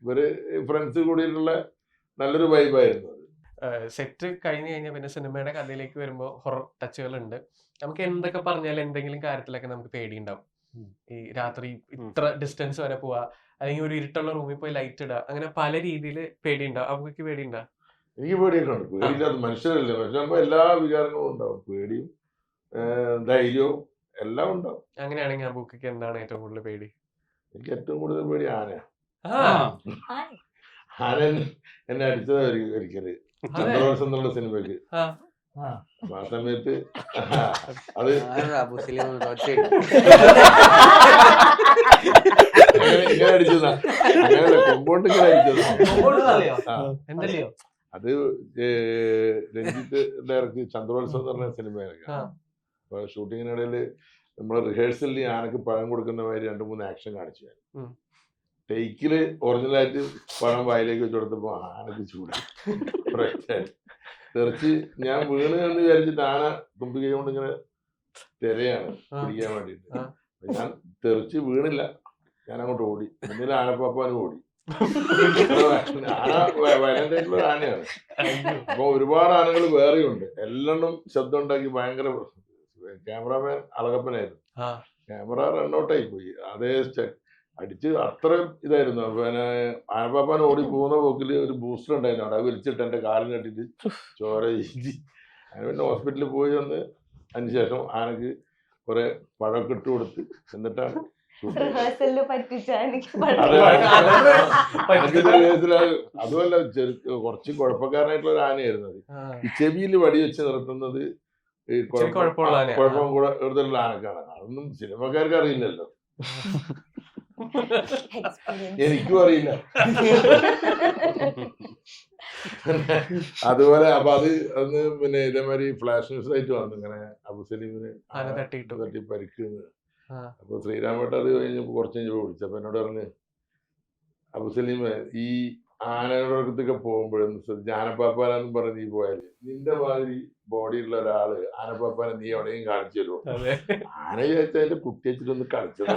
ഇവര് ഫ്രണ്ട്സ് കൂടിയിട്ടുള്ള നല്ലൊരു വൈബായിരുന്നു. സെറ്റ് കഴിഞ്ഞ് കഴിഞ്ഞാൽ പിന്നെ സിനിമയുടെ കഥയിലേക്ക് വരുമ്പോൾ ഹൊറർ ടച്ചുകൾ ഉണ്ട്. നമുക്ക് എന്തൊക്കെ പറഞ്ഞാലും എന്തെങ്കിലും കാര്യത്തിലൊക്കെ നമുക്ക് പേടിയുണ്ടാവും. ഈ രാത്രി ഇത്ര ഡിസ്റ്റൻസ് വരെ പോവാ, അല്ലെങ്കിൽ ഒരു ഇരുട്ടുള്ള റൂമിൽ പോയി ലൈറ്റ് ഇടുക, അങ്ങനെ പല രീതിയിൽ പേടിയുണ്ടാവും. അവർക്ക് പേടിയുണ്ടോ? എനിക്ക് പേടിയൊക്കെ ഉണ്ട്. പേടിയില്ലാത്ത മനുഷ്യരല്ലേ. മനുഷ്യരാകുമ്പോൾ എല്ലാ വികാരങ്ങളും ഉണ്ടാവും. പേടിയും ധൈര്യവും എല്ലാം ഉണ്ടാവും. അങ്ങനെയാണെങ്കിൽ അബുക്ക് എന്താണ് ഏറ്റവും കൂടുതൽ പേടി? എനിക്ക് ഏറ്റവും കൂടുതൽ പേടി ആനയാണ്. ആന എന്നെ അടിച്ചത് ഒരിക്കല് ചന്ദ്രോത്സവം എന്നുള്ള സിനിമയ്ക്ക്. ആ സമയത്ത് അത് ഇങ്ങനെ അടിച്ചതാ. അങ്ങനെയല്ല, കൊമ്പോണ്ട് ഇങ്ങനെ അടിച്ചതാ. അത് രഞ്ജിത്ത് ഡയറക്റ്റ് ചന്ദ്രോത്സവം എന്ന് പറഞ്ഞ സിനിമയൊക്കെ. അപ്പൊ ഷൂട്ടിങ്ങിനിടയിൽ നമ്മളെ റിഹേഴ്സലിൽ ആനക്ക് പഴം കൊടുക്കുന്ന മാതിരി 2-3 ആക്ഷൻ കാണിച്ചു. ഞാൻ ടേക്കില് ഒറിജിനലായിട്ട് പഴം വായിലേക്ക് വെച്ച് കൊടുത്തപ്പോ ആനക്ക് ചൂടായി തെറിച്ച് ഞാൻ വീണ് എന്ന് വിചാരിച്ചിട്ട് ആന തുമ്പിക്കൈ കൊണ്ട് ഇങ്ങനെ തിരയാണ് പിടിക്കാൻ വേണ്ടിട്ട്. ഞാൻ തെറിച്ച് വീണില്ല, ഞാൻ അങ്ങോട്ട് ഓടി. എന്നിൽ ആനപ്പാപ്പാനും ഓടി. ആന വയലന്റ് ആയിട്ടുള്ള ആനയാണ്. അപ്പൊ ഒരുപാട് ആനകൾ വേറെയുണ്ട്. എല്ലാം ശബ്ദം ഉണ്ടാക്കി ഭയങ്കര. ക്യാമറാമാൻ അളകപ്പനായിരുന്നു. ക്യാമറ റണ്ണൗട്ടായി പോയി. അതേ അടിച്ച് അത്രയും ഇതായിരുന്നു. പിന്നെ ആനപ്പാപ്പാൻ ഓടി പോകുന്ന പോക്കില് ഒരു ബൂസ്റ്റർ ഉണ്ടായിരുന്നു അവിടെ. അത് വലിച്ചിട്ട് എന്റെ കാലിൽ കട്ടിട്ട് ചോര ഇഞ്ചി. അങ്ങനെ പിന്നെ ഹോസ്പിറ്റലിൽ പോയി വന്ന് അതിനുശേഷം ആനക്ക് കുറെ പഴമൊക്കെ ഇട്ട് കൊടുത്ത് എന്നിട്ടാണ് അതുമല്ല, കുറച്ച് കുഴപ്പക്കാരനായിട്ടുള്ള ഒരു ആനയായിരുന്നു അത്. ഈ ചെവിയിൽ വടി വെച്ച് നിർത്തുന്നത് ഈ കുഴപ്പം കൂടെ എടുത്തുള്ള ആനക്കാണ്. അതൊന്നും സിനിമക്കാർക്ക് അറിയില്ലല്ലോ. എനിക്കും അറിയില്ല. അതുപോലെ അപ്പൊ അത് അന്ന് പിന്നെ ഇതേമാതിരി ഫ്ലാഷ് ന്യൂസ് ആയിട്ട് വന്നു ഇങ്ങനെ അബു സലീമിന് തട്ടി പരിക്കുന്നത്. അപ്പൊ ശ്രീരാമേട്ട അത് കഴിഞ്ഞപ്പോ കുറച്ച് കഴിഞ്ഞപ്പോ വിളിച്ചപ്പോ എന്നോട് പറഞ്ഞ്, അബു സലീം ഈ ആനയുടെ അടുത്തൊക്കെ പോകുമ്പോഴും ആനപ്പാപ്പാനെന്നും പറഞ്ഞ് നീ പോയാല് നിന്റെ മാതിരി ബോഡിയുള്ള ഒരാള് ആനപ്പാപ്പാനെ നീ എവിടെയും കാണിച്ചു തരുമോ? ആന വിചാരിച്ച അതിന്റെ കുട്ടി വെച്ചിട്ടൊന്ന് കളിച്ചത്.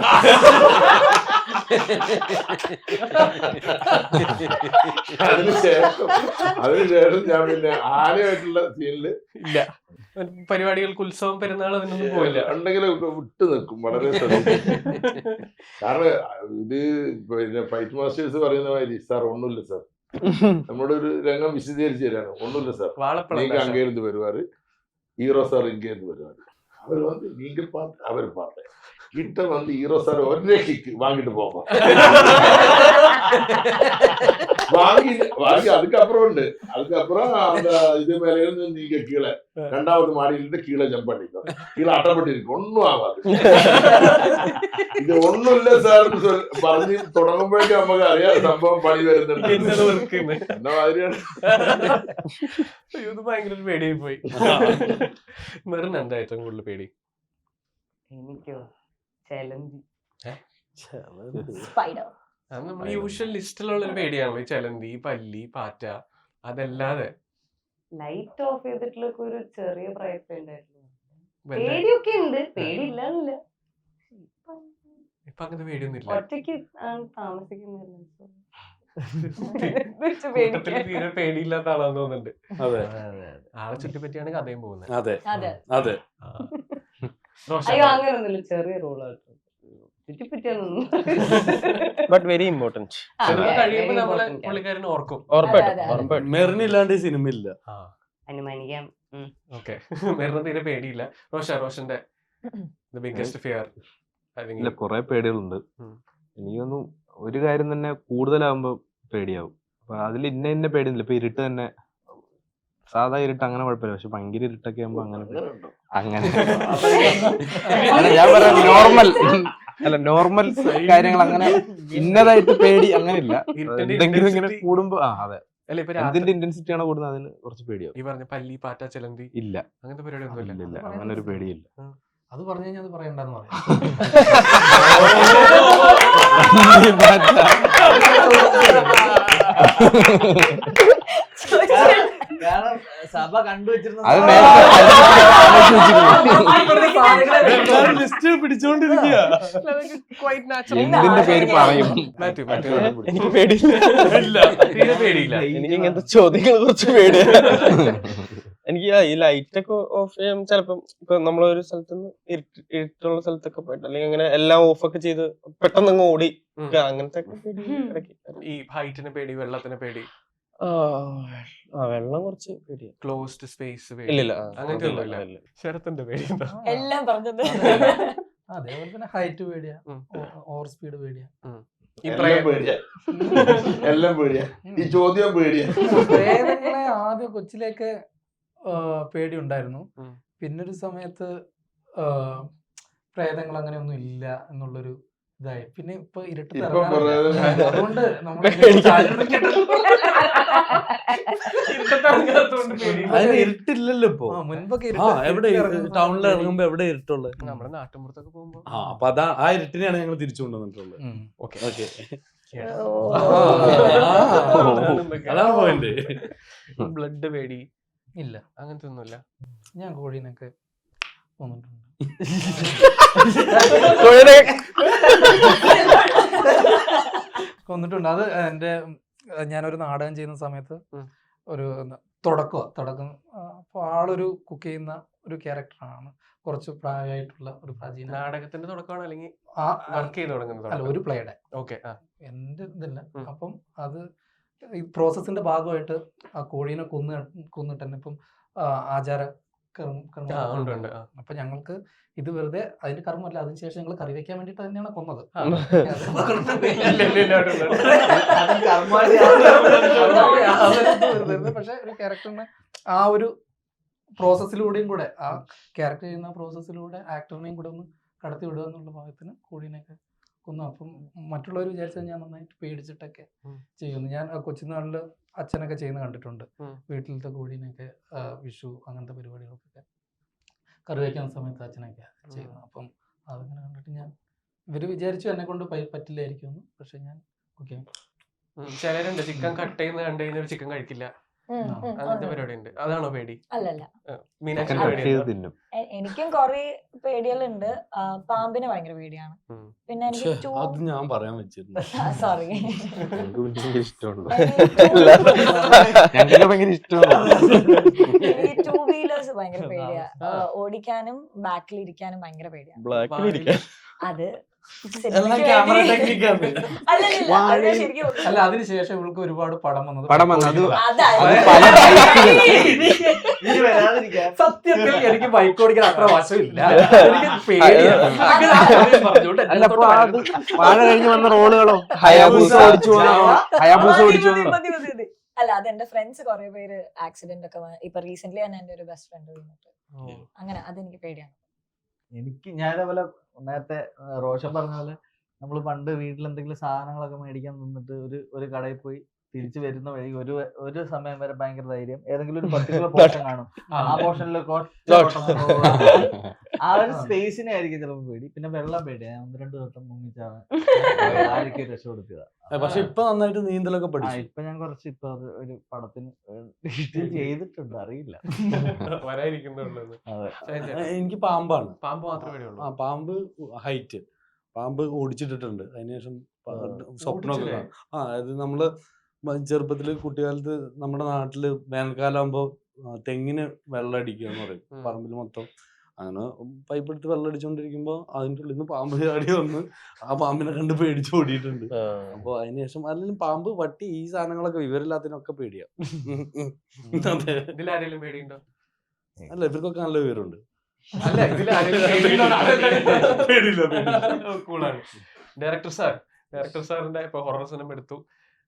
അതിനുശേഷം ഞാൻ പിന്നെ ആനയായിട്ടുള്ള സീനില് ഇല്ല. പരിപാടികൾക്ക് ഉത്സവം പെരുന്നാൾ അതിനൊന്നും പോയില്ല. ഉണ്ടെങ്കിലും വിട്ടു നിൽക്കും വളരെ ശ്രദ്ധിക്കും. കാരണം ഇത് പിന്നെ ഫൈറ്റ് മാസ്റ്റേഴ്സ് പറയുന്ന മാതിരി സാർ ഒന്നുമില്ല സാർ, നമ്മുടെ ഒരു രംഗം വിശദീകരിച്ചു തരാണ്. ഒന്നുമില്ല സാർ, நீங்க அங்கே இருந்து வருவாரு, ஹீரோ சார் இங்கே இருந்து வருவாரு. அவர் வந்து நீங்க பார்த்து அவர் பார்த்து கிட்ட வந்து ஹீரோ சார் ஒரே கிக் வாங்கிட்டு போவோம். பாக்கி அதுக்கப்புறம் உண்டு. அதுக்கப்புறம் அந்த இது மேல இருந்து நீங்க கீழே 2வது மாடியிலிருந்து கீழே ஜம்ப் பண்ணிக்கோ. கீழே அட்டப்பட்டு இருக்கு, ஒன்னும் ஆகாது. ഇത് ഒന്നും ഇല്ല സാർ പറഞ്ഞ് തുടങ്ങുമ്പോഴേക്കും നമുക്ക് അറിയാം സംഭവം പണി വരുന്നുണ്ട്. എന്ന മാതിരിയാണ്. ഇത് ഭയങ്കര ഒരു പേടിയായി പോയി. മെറിന് എന്താ ഏറ്റവും കൂടുതൽ പേടി? എനിക്കോ ചെലന്തി, സ്പൈഡർ. അത് നമ്മൾ യൂഷ്വൽ ലിസ്റ്റിലുള്ള ഒരു പേടിയാണല്ലോ, ഈ ചെലന്തി, പല്ലി, പാറ്റ. അതല്ലാതെ ലൈറ്റ് ഓഫ് ചെയ്തിട്ടുള്ളൊക്കെ ഒരു ചെറിയ പ്രയത്നം ഉണ്ടായിരുന്നു. പേടിയൊക്കെ ഉണ്ട്, പേടിയില്ല. ഇപ്പൊ അങ്ങനത്തെ പേടിയൊന്നും ഇല്ല. ഒറ്റയ്ക്ക് താമസിക്കുന്നില്ല. തീരെ പേടിയില്ലാത്ത ആളാന്ന് തോന്നുന്നുണ്ട്. അതെ ആളെ ചുറ്റിപ്പറ്റിയാണ് കഥയും പോകുന്നത്. അതെ അതെ. അതെ. അയ്യോ അങ്ങനൊന്നുമില്ല, ചെറിയ റോളായിട്ട് ചുറ്റിപ്പറ്റിയൊന്നും. But very important. കഴിയുമ്പോ നമ്മളെ പുള്ളിക്കാരന് ഓർക്കും. ഉറപ്പായിട്ടും മെറിനില്ലാണ്ട് ഈ സിനിമ ഇല്ല. അനുമാനിക്കാം. ഓക്കെ. മെറിന് തീരെ പേടിയില്ല. റോഷന്റെ ബിഗ്ഗസ്റ്റ് ഫിയർ? ഇല്ല, കുറെ പേടികളുണ്ട്. എനിക്കൊന്നും ഒരു കാര്യം തന്നെ കൂടുതലാകുമ്പോ പേടിയാവും. അപ്പൊ അതിൽ ഇന്ന പേടിയൊന്നുമില്ല. ഇപ്പൊ ഇരുട്ട് തന്നെ, സാധാ ഇരുട്ട് അങ്ങനെ കുഴപ്പമില്ല. പക്ഷെ ഭയങ്കര ഇരുട്ടൊക്കെ ആകുമ്പോ അങ്ങനെ അല്ല, ഞാൻ പറയാം നോർമൽ കാര്യങ്ങൾ, അങ്ങനെ ഇന്നതായിട്ട് പേടി അങ്ങനെ ഇല്ല. എന്തെങ്കിലും ഇങ്ങനെ കൂടുമ്പോ അതെ, എന്തിന്റെ ഇന്റൻസിറ്റി ആണോ കൂടുന്നത് അതിന് കുറച്ച് പേടിയാവും. ഈ പറഞ്ഞ പല്ലി, പാറ്റ, ചെലന്തി ഇല്ല, അങ്ങനത്തെ പരിപാടിയൊന്നും ഇല്ല, അങ്ങനെ ഒരു പേടിയില്ല. അത് പറഞ്ഞു കഴിഞ്ഞാൽ അത് പറയണ്ടെന്ന് പറയാം. കാരണം സഭ കണ്ടുവച്ചിരുന്ന അത് ലിസ്റ്റ് പിടിച്ചോണ്ടിരിക്കുക. എന്തിന്റെ പേര് പറയും? എനിക്ക് പേടിയില്ല. തീരെ പേടിയില്ല. എനിക്ക് ഇങ്ങനത്തെ ചോദ്യങ്ങളെ കുറിച്ച് പേടിയാണ്. എനിക്ക് ഈ ലൈറ്റ് ഒക്കെ ഓഫ് ചെയ്യാൻ ചിലപ്പം ഇപ്പൊ നമ്മളൊരു സ്ഥലത്ത് നിന്ന് ഇരുട്ടുള്ള സ്ഥലത്തൊക്കെ പോയിട്ട് അല്ലെങ്കിൽ അങ്ങനെ എല്ലാം ഓഫ് ഒക്കെ ചെയ്ത് പെട്ടെന്ന് അങ്ങ് ഓടി അങ്ങനത്തെ ഈ ഹൈറ്റിന് പേടി, വെള്ളത്തിന് പേടി? വെള്ളം കുറച്ച് പേടിയാണ്. ക്ലോസ്ഡ് സ്പേസ് ഇല്ല അങ്ങനത്തെ ഒന്നുമില്ല. ശരത്തിന്റെ പേടി എന്താ? എല്ലാം പറഞ്ഞത്. അതേപോലെ തന്നെ ഹൈറ്റ് പേടിയാ, ഓവർ സ്പീഡ് പേടിയാ, എല്ലാം പേടിയാ. ഈ ചോദ്യം പേടിയാ. പ്രേതങ്ങളെ ആദ്യം കൊച്ചിലേക്ക് പേടി ഉണ്ടായിരുന്നു. പിന്നൊരു സമയത്ത് പ്രേതങ്ങൾ അങ്ങനെ ഒന്നും ഇല്ല എന്നുള്ളൊരു ഇതായി. പിന്നെ ഇപ്പൊ ഇരുട്ട് അതുകൊണ്ട് അതിന് ഇരുട്ടില്ലല്ലോ ഇപ്പൊ. മുൻപൊക്കെ എവിടെ ടൗണിൽ ഇറങ്ങുമ്പോ എവിടെ ഇരുട്ടുള്ളത്? നമ്മുടെ നാട്ടുമ്പുറത്തൊക്കെ പോകുമ്പോ അപ്പൊ ആ ഇരുട്ടിനെയാണ് ഞങ്ങൾ തിരിച്ചു കൊണ്ടുവന്നിട്ടുള്ളത്. അതാണ് പോയിന്റ്. ബ്ലഡ് പേടി ഇല്ല, അങ്ങനത്തെ ഒന്നുമില്ല. ഞാൻ കോഴീനൊക്കെ കൊന്നിട്ടുണ്ട്. കൊന്നിട്ടുണ്ട്. അത് ഞാനൊരു നാടകം ചെയ്യുന്ന സമയത്ത് ഒരു തുടക്കം അപ്പൊ ആളൊരു കുക്ക് ചെയ്യുന്ന ഒരു ക്യാരക്ടറാണ്. കുറച്ച് പ്രായമായിട്ടുള്ള ഒരു പ്രാചീന നാടകത്തിന്റെ തുടക്കമാണ് അല്ലെങ്കിൽ വർക്ക് ചെയ്ത് തുടങ്ങുന്നത്? അല്ല, ഒരു പ്ലേയുടെ. ഓക്കെ. എന്റെ ഇതില്ല. അപ്പം അത് ഈ പ്രോസസ്സിന്റെ ഭാഗമായിട്ട് ആ കോഴീനെ കൊന്നിട്ട് തന്നെ ഇപ്പം ആചാര അപ്പൊ ഞങ്ങൾക്ക് ഇത് വെറുതെ അതിന്റെ കർമ്മല്ല, അതിനുശേഷം ഞങ്ങൾ കറി വെക്കാൻ വേണ്ടിട്ട് തന്നെയാണ് കൊന്നത്. പക്ഷെ ഒരു ക്യാരക്ടറിനെ ആ ഒരു പ്രോസസ്സിലൂടെയും കൂടെ, ആ ക്യാരക്ടർ ചെയ്യുന്ന പ്രോസസ്സിലൂടെ ആക്ടറിനെയും കൂടെ ഒന്ന് കടത്തി വിടുക എന്നുള്ള ഭാഗത്തിന് കോഴീനെയൊക്കെ കൊന്നു. അപ്പം മറ്റുള്ളവർ വിചാരിച്ചത് ഞാൻ നന്നായിട്ട് പേടിച്ചിട്ടൊക്കെ ചെയ്യുന്നു. ഞാൻ കൊച്ചുനാളില് അച്ഛനൊക്കെ ചെയ്യുന്ന കണ്ടിട്ടുണ്ട്. വീട്ടിലത്തെ കോഴീനെയൊക്കെ വിഷു അങ്ങനത്തെ പരിപാടികൾക്കൊക്കെ കറി വയ്ക്കുന്ന സമയത്ത് അച്ഛനൊക്കെ ചെയ്യുന്നു. അപ്പം അതിങ്ങനെ കണ്ടിട്ട് ഇവര് വിചാരിച്ചു എന്നെ കൊണ്ട് പറ്റില്ലായിരിക്കും, പക്ഷെ ഞാൻ കുക്ക് ചെയ്യും. ചിലരുണ്ട് ചിക്കൻ കട്ട് ചെയ്യുന്ന കണ്ടു കഴിഞ്ഞാൽ ചിക്കൻ കഴിക്കില്ല, അങ്ങനത്തെ പരിപാടി ഉണ്ട്. അതാണോ പേടി? അല്ലല്ല, മീനാക്ഷി എനിക്കും കൊറേ പേടികളുണ്ട്. പാമ്പിനെ ഭയങ്കര പേടിയാണ്. പിന്നെ എനിക്ക് അത് ഞാൻ പറയാൻ വെച്ചിരുന്നു. സോറി, എനിക്ക് 2 വീലേഴ്സ് ഭയങ്കര പേടിയാ. ഓടിക്കാനും ബാക്കിൽ ഇരിക്കാനും ഭയങ്കര പേടിയാ. അത് അല്ല, അതിനുശേഷം ഇവൾക്ക് ഒരുപാട് പടം വന്നത്. സത്യത്തിൽ എനിക്ക് ബൈക്ക് ഓടിക്കാൻ അത്ര വശമില്ല, എനിക്ക് പേടിയാണ്. വാഴ കഴിഞ്ഞ് വന്ന റോളുകളോ ഹയാബൂസ ഓടിച്ചു അല്ല അത് എന്റെ ഫ്രണ്ട്സ് കുറെ പേര് ആക്സിഡന്റ് ഒക്കെ ഇപ്പൊ റീസെന്റ് തന്നെ എന്റെ ഒരു ബെസ്റ്റ് ഫ്രണ്ട് വീണിട്ട് അങ്ങനെ അതെനിക്ക് പേടിയാണ്. ഞാൻ ഇതേപോലെ നേരത്തെ റോഷൻ പറഞ്ഞ പോലെ നമ്മൾ പണ്ട് വീട്ടിൽ എന്തെങ്കിലും സാധനങ്ങളൊക്കെ മേടിക്കാൻ നിന്നിട്ട് ഒരു കടയിൽ പോയി തിരിച്ചു വരുന്ന വഴി ഒരു സമയം വരെ ഭയങ്കര ധൈര്യം, ഏതെങ്കിലും ഒരു പർട്ടിക്കുലർ പോർഷൻ കാണും, ആ പോർഷനിൽ ആ ഒരു സ്പേസിനെ ആയിരിക്കും ചിലപ്പോൾ പേടി. പിന്നെ വെള്ളം പേടിയാ, 1-2 വട്ടം മുങ്ങിച്ചാണ് ആരൊക്കെ രക്ഷപ്പെടുത്തുക. പക്ഷെ ഇപ്പൊ നന്നായിട്ട് നീന്തലൊക്കെ പഠിച്ചു. ഇപ്പൊ ഞാൻ കുറച്ച് ഇപ്പൊ ഒരു പടത്തിന് ചെയ്തിട്ടുണ്ട്, അറിയില്ല. എനിക്ക് പാമ്പാണ്. പാമ്പ് മാത്രമേ പേടിയുള്ളൂ. പാമ്പ് ഹൈറ്റ്, പാമ്പ് ഓടിച്ചിട്ടിട്ടുണ്ട്. അതിനുശേഷം സ്വപ്നമൊക്കെ കാണും. അത് നമ്മള് ചെറുപ്പത്തില് കുട്ടിക്കാലത്ത് നമ്മുടെ നാട്ടില് വേനൽക്കാലം ആകുമ്പോ തെങ്ങിന് വെള്ളം അടിക്കുക എന്ന് പറയും, പറമ്പിൽ മൊത്തം. അങ്ങനെ പൈപ്പ് എടുത്ത് വെള്ളം അടിച്ചോണ്ടിരിക്കുമ്പോ അതിൻ്റെ ഉള്ളിൽ നിന്ന് പാമ്പ് ചാടി വന്ന് ആ പാമ്പിനെ കണ്ട് പേടിച്ച് ഓടിയിട്ടുണ്ട്. അപ്പൊ അതിനുശേഷം അല്ലെങ്കിൽ പാമ്പ്, വട്ടി, ഈ സാധനങ്ങളൊക്കെ ഇവരില്ലാത്തതിനൊക്കെ പേടിയാ. ഇതിലാരെങ്കിലും പേടിയുണ്ടോ? അല്ല, ഇവർക്കൊക്കെ നല്ല വിവരമുണ്ട്. അല്ല, കൂളാണ്. ഡയറക്ടർ സാറിന്റെ ഇപ്പൊ ഹൊറർ സിനിമ എടുത്തു.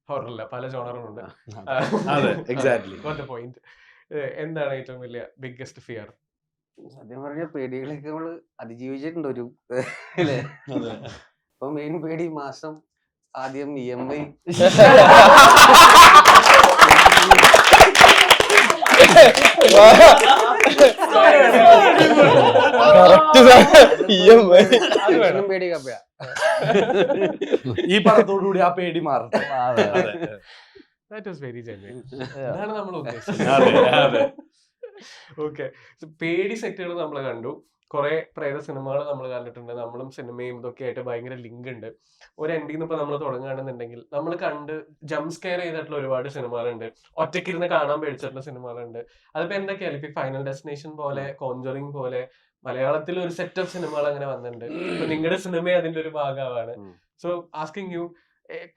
ഹൊററല്ല, പല ജോണറുണ്ട്. പോയിന്റ് എന്താണ് ഏറ്റവും വലിയ ബിഗ്ഗസ്റ്റ് ഫിയർ? സത്യം പറഞ്ഞ പേടികളൊക്കെ നമ്മള് അതിജീവിച്ചിട്ടുണ്ട് ഒരു അല്ലേ. ഇപ്പൊ മെയിൻ പേടി മാസം ആദ്യം EMI പേടി കപ്പയാ. ഈ പടത്തോടുകൂടി ആ പേടി മാറും. ഇതാണ് നമ്മൾ ഉദ്ദേശിച്ചത്. ഓക്കെ, പേടി സെറ്റുകൾ നമ്മൾ കണ്ടു, കുറെ പ്രേത സിനിമകൾ നമ്മൾ കണ്ടിട്ടുണ്ട്. നമ്മളും സിനിമയും ഇതൊക്കെ ആയിട്ട് ഭയങ്കര ലിങ്ക് ഉണ്ട്. ഒരു എൻഡിൽ നിന്ന് ഇപ്പൊ നമ്മൾ തുടങ്ങുകയാണെന്നുണ്ടെങ്കിൽ നമ്മൾ കണ്ട് ജംപ് സ്കെയർ ചെയ്തിട്ടുള്ള ഒരുപാട് സിനിമകളുണ്ട്, ഒറ്റയ്ക്കിരുന്ന് കാണാൻ പേടിച്ചിട്ടുള്ള സിനിമകളുണ്ട്. അതിപ്പോ എന്തൊക്കെയാണ്? ഇപ്പൊ ഫൈനൽ ഡെസ്റ്റിനേഷൻ പോലെ, കോൺജറിങ് പോലെ മലയാളത്തിൽ ഒരു സെറ്റ് ഓഫ് സിനിമകൾ അങ്ങനെ വന്നിട്ടുണ്ട്. ഇപ്പൊ നിങ്ങളുടെ സിനിമ അതിന്റെ ഒരു ഭാഗമാണ്. സോ ആസ്കിങ് യു,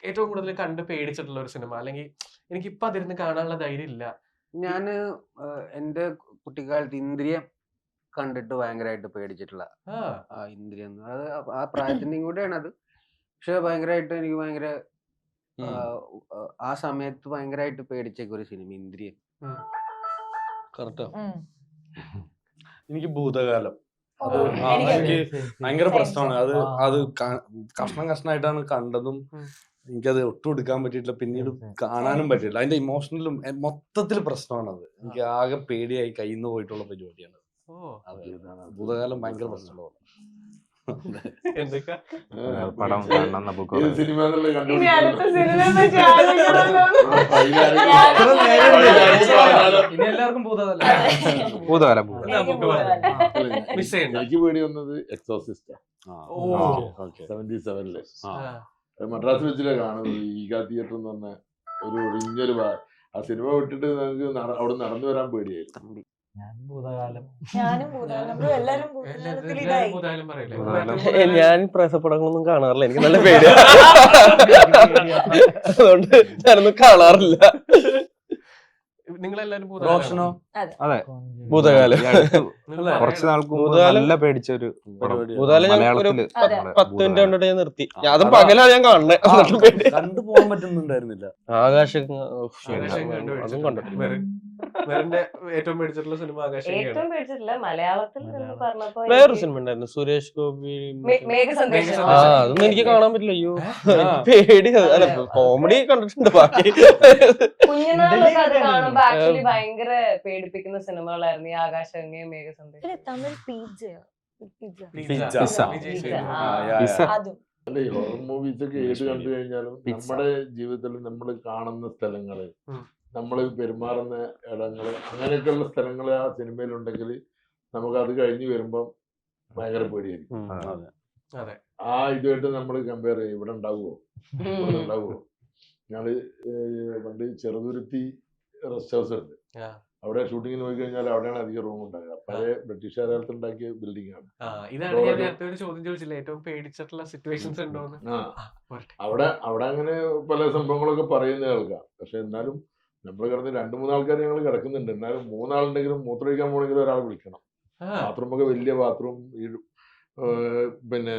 ഏറ്റവും കൂടുതൽ കണ്ട് പേടിച്ചിട്ടുള്ള ഒരു സിനിമ, അല്ലെങ്കിൽ എനിക്കിപ്പോ അതിരുന്ന് കാണാനുള്ള ധൈര്യം ഇല്ല. ഞാന് എന്റെ കുട്ടിക്കാലത്ത് ഇന്ദ്രിയം കണ്ടിട്ട് ഭയങ്കരമായിട്ട് പേടിച്ചിട്ടുള്ള ഇന്ദ്രിയം, അത് ആ പ്രായത്തിന്റെയും കൂടെയാണ് അത്. പക്ഷെ ഭയങ്കരമായിട്ട് എനിക്ക് ഭയങ്കര ആ സമയത്ത് ഭയങ്കരമായിട്ട് പേടിച്ചേക്ക ഒരു സിനിമ ഇന്ദ്രിയം. കറക്റ്റാ. എനിക്ക് ഭൂതകാലം, അത് എനിക്ക് ഭയങ്കര പ്രശ്നമാണ്. അത് കഷ്ണമായിട്ടാണ് കണ്ടതും. എനിക്കത് ഒട്ടും എടുക്കാൻ പറ്റിയിട്ടില്ല, പിന്നീട് കാണാനും പറ്റിയില്ല. അതിന്റെ ഇമോഷണലും മൊത്തത്തിൽ പ്രശ്നമാണത്. എനിക്ക് ആകെ പേടിയായി കയ്യിൽ നിന്ന് പോയിട്ടുള്ള പരിപാടിയാണ്. ഭൂതകാലം ഭയങ്കര പ്രശ്നമുള്ള പടം കാണണം. ഭൂതകാലം എനിക്ക് പേടി വന്നത് എക്സോസിസ്റ്റ് 77 മദ്രാസ് വെച്ചിലെ കാണുന്നത്. ഈഗ തിയേറ്റർ എന്ന് പറഞ്ഞ ഒരു ഒഴിഞ്ഞൊരു ആ സിനിമ വിട്ടിട്ട് നമുക്ക് അവിടെ നടന്നു വരാൻ പേടിയായിരുന്നു. ഞാൻ പ്രേതപ്പടങ്ങളൊന്നും കാണാറില്ല, എനിക്ക് നല്ല പേടിയാണ്. അതുകൊണ്ട് ഞാനൊന്നും കാണാറില്ല. നിങ്ങളെല്ലാരും റോഷനോ? അതെ, ഭൂതകാലം കുറച്ച് നാൾക്ക് നല്ല പേടിച്ച ഒരു ഭൂതകാലം ഞാൻ ഒരു 10 മിനിറ്റ് കണ്ടിട്ട് ഞാൻ നിർത്തി. അതും പകലാണ് ഞാൻ കാണണേ, കണ്ടു പോകാൻ പറ്റുന്നുണ്ടായിരുന്നില്ല. ആകാശം അതും കണ്ടിട്ടില്ല. ഏറ്റവും പേടിച്ചിട്ടുള്ള സിനിമ ഏറ്റവും പേടിച്ചിട്ടില്ല മലയാളത്തിൽ എന്ന് പറഞ്ഞപ്പോ വേറൊരു സിനിമ ഉണ്ടായിരുന്നു, സുരേഷ് ഗോപി. മേഘസന്ദേശം. അതൊന്നും എനിക്ക് കാണാൻ പറ്റില്ല. അയ്യോ, പേടി. അല്ല, കോമഡി കണ്ടിട്ടുണ്ട്, ബാക്കി കുഞ്ഞുനാളൊക്കെ അത് കാണുമ്പോ ആക്ച്വലി ഭയങ്കര പേടിപ്പിക്കുന്ന സിനിമകളായിരുന്നു ഈ ആകാശഗംഗയും മേഘസന്ദേശം. തമിഴ് പിസ്സ അതും അല്ല, ഈ ഹൊറർ മൂവീസ് ഒക്കെ ഏത് കണ്ടു കഴിഞ്ഞാലും നമ്മുടെ ജീവിതത്തിൽ നമ്മൾ കാണുന്ന സ്ഥലങ്ങള്, നമ്മൾ പെരുമാറുന്ന ഇടങ്ങള്, അങ്ങനെയൊക്കെയുള്ള സ്ഥലങ്ങൾ ആ സിനിമയിലുണ്ടെങ്കിൽ നമുക്ക് അത് കഴിഞ്ഞ് വരുമ്പം ഭയങ്കര പേടിയായിരിക്കും. ആ ഇതുമായിട്ട് നമ്മൾ കമ്പയർ ചെയ്യും, ഇവിടെ ഉണ്ടാവുമോ. ഞങ്ങള് പണ്ട് ചെറുതുരുത്തി റെസ്റ്റ് ഹൗസ് ഉണ്ട്, അവിടെ ഷൂട്ടിങ്ങിന് പോയി കഴിഞ്ഞാൽ അവിടെയാണ് അധികം റൂം ഉണ്ടാകുക. പഴയ ബ്രിട്ടീഷ് കാലത്ത് ഉണ്ടാക്കിയ ബിൽഡിംഗ് ആണ്. ഇതാണ് ഞാൻ നേരത്തെ ഒരു ചോദ്യം ചോദിച്ചില്ല, ഏറ്റവും പേടിച്ചിട്ടുള്ള സിറ്റുവേഷൻസ് ഉണ്ടോന്ന്. അവിടെ അങ്ങനെ പല സംഭവങ്ങളൊക്കെ പറയുന്ന കേൾക്കാം. പക്ഷെ എന്നാലും നമ്മൾ കിടന്ന് 2-3 ആൾക്കാർ ഞങ്ങൾ കിടക്കുന്നുണ്ട്. എന്നാലും 3 ആളുണ്ടെങ്കിലും മൂത്രമൊഴിക്കാൻ പോകണമെങ്കിൽ ഒരാൾ വിളിക്കണം. ബാത്റൂമൊക്കെ വലിയ ബാത്റൂം, ഈ പിന്നെ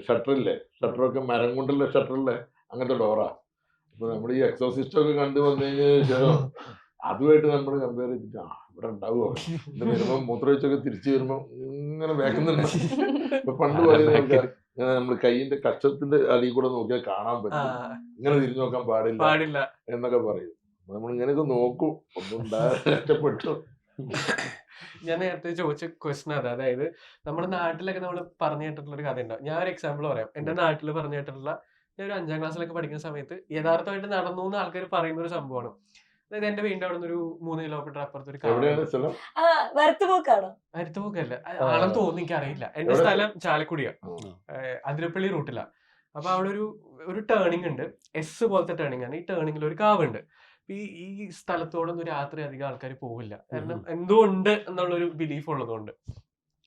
ഷട്ടറില്ലേ, ഷട്ടറൊക്കെ മരം കൊണ്ടുള്ള ഷട്ടറില്ലേ, അങ്ങനത്തെ ഡോറാ. ഇപ്പൊ നമ്മൾ ഈ എക്സോസിസ്റ്റ് ഒക്കെ കണ്ടു വന്നു കഴിഞ്ഞാൽ അതുമായിട്ട് നമ്മൾ കമ്പയർ ചെയ്തിട്ട് ഇവിടെ ഉണ്ടാവുമോ ഇത് വരുമ്പോ മൂത്രമൊഴിച്ചൊക്കെ തിരിച്ചു വരുമ്പോ ഇങ്ങനെ വേക്കുന്നുണ്ട്. ഇപ്പൊ പണ്ട് പറയുന്ന ആൾക്കാർ ഇങ്ങനെ നമ്മൾ കൈയിന്റെ കഷ്ടത്തിന്റെ അടിയിൽ കൂടെ നോക്കിയാൽ കാണാൻ പറ്റും, ഇങ്ങനെ തിരിഞ്ഞു നോക്കാൻ പാടില്ല എന്നൊക്കെ പറയും. നമ്മൾ ഇങ്ങനെയൊക്കെ നോക്കും, ഒന്നും ഉണ്ടാകാൻ കഷ്ടപ്പെട്ടു. ഞാൻ നേരത്തെ ചോദിച്ച ക്വസ്റ്റൻ അതായത് നമ്മുടെ നാട്ടിലൊക്കെ നമ്മൾ പറഞ്ഞു കേട്ടിട്ടുള്ള ഒരു കഥ ഉണ്ടാവും. ഞാൻ ഒരു എക്സാമ്പിൾ പറയാം. എന്റെ നാട്ടിൽ പറഞ്ഞു കേട്ടിട്ടുള്ള, ഞാൻ ഒരു 5ാം ക്ലാസ്സിലൊക്കെ പഠിക്കുന്ന സമയത്ത് യഥാർത്ഥമായിട്ട് നടന്നു എന്ന് ആൾക്കാർ പറയുന്ന ഒരു സംഭവമാണ്. അതായത് എന്റെ വീടിന്റെ അവിടെ നിന്ന് ഒരു 3 കിലോമീറ്റർ അപ്പുറത്ത് ഒരു അരുത്തുപോക്കല്ല ആണെന്ന് തോന്നുന്നു, എനിക്കറിയില്ല. എന്റെ സ്ഥലം ചാലക്കുടിയാ, അതിരപ്പള്ളി റൂട്ടിലാ. അപ്പൊ അവിടെ ഒരു ടേണിംഗ് ഉണ്ട്, എസ് പോലത്തെ ടേണിംഗ് ആണ്. ഈ ടേണിംഗിൽ ഒരു കാവുണ്ട്. ഈ സ്ഥലത്തോടൊന്നും രാത്രി അധികം ആൾക്കാർ പോവില്ല, കാരണം എന്തുകൊണ്ട് എന്നുള്ളൊരു ബിലീഫ് ഉള്ളതുകൊണ്ട്.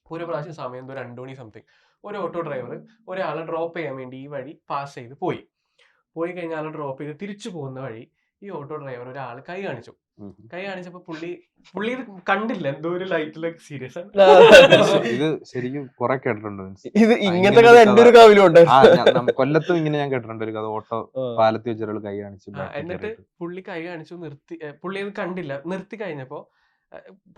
ഒരു പ്രാവശ്യം സമയം എന്തോ 2 മണി സംതിങ് ഒരു ഓട്ടോ ഡ്രൈവർ ഒരാളെ ഡ്രോപ്പ് ചെയ്യാൻ വേണ്ടി ഈ വഴി പാസ് ചെയ്ത് പോയി കഴിഞ്ഞാൽ ആളെ ഡ്രോപ്പ് ചെയ്ത് തിരിച്ചു പോകുന്ന വഴി ഈ ഓട്ടോ ഡ്രൈവർ ഒരാൾ കൈ കാണിച്ചപ്പോ പുള്ളി ഇത് കണ്ടില്ല, എന്തോ ഒരു ലൈറ്റിലൊക്കെ സീരിയസ് ആണ്. ഇത് ശരിക്കും കുറെ കേട്ടിട്ടുണ്ട്. ഇത് ഇങ്ങനത്തെ കഥ എന്റെ ഒരു കാവിലുണ്ട്. കൊല്ലത്തും ഇങ്ങനെ ഞാൻ കേട്ടിട്ടുണ്ട് ഒരു കഥ. ഓട്ടോ പാലത്തിൽ വെച്ച ഒരാൾ കൈ കാണിച്ചു, എന്നിട്ട് പുള്ളി കൈ കാണിച്ചു നിർത്തി. പുള്ളി അത് കണ്ടില്ല, നിർത്തി കഴിഞ്ഞപ്പോ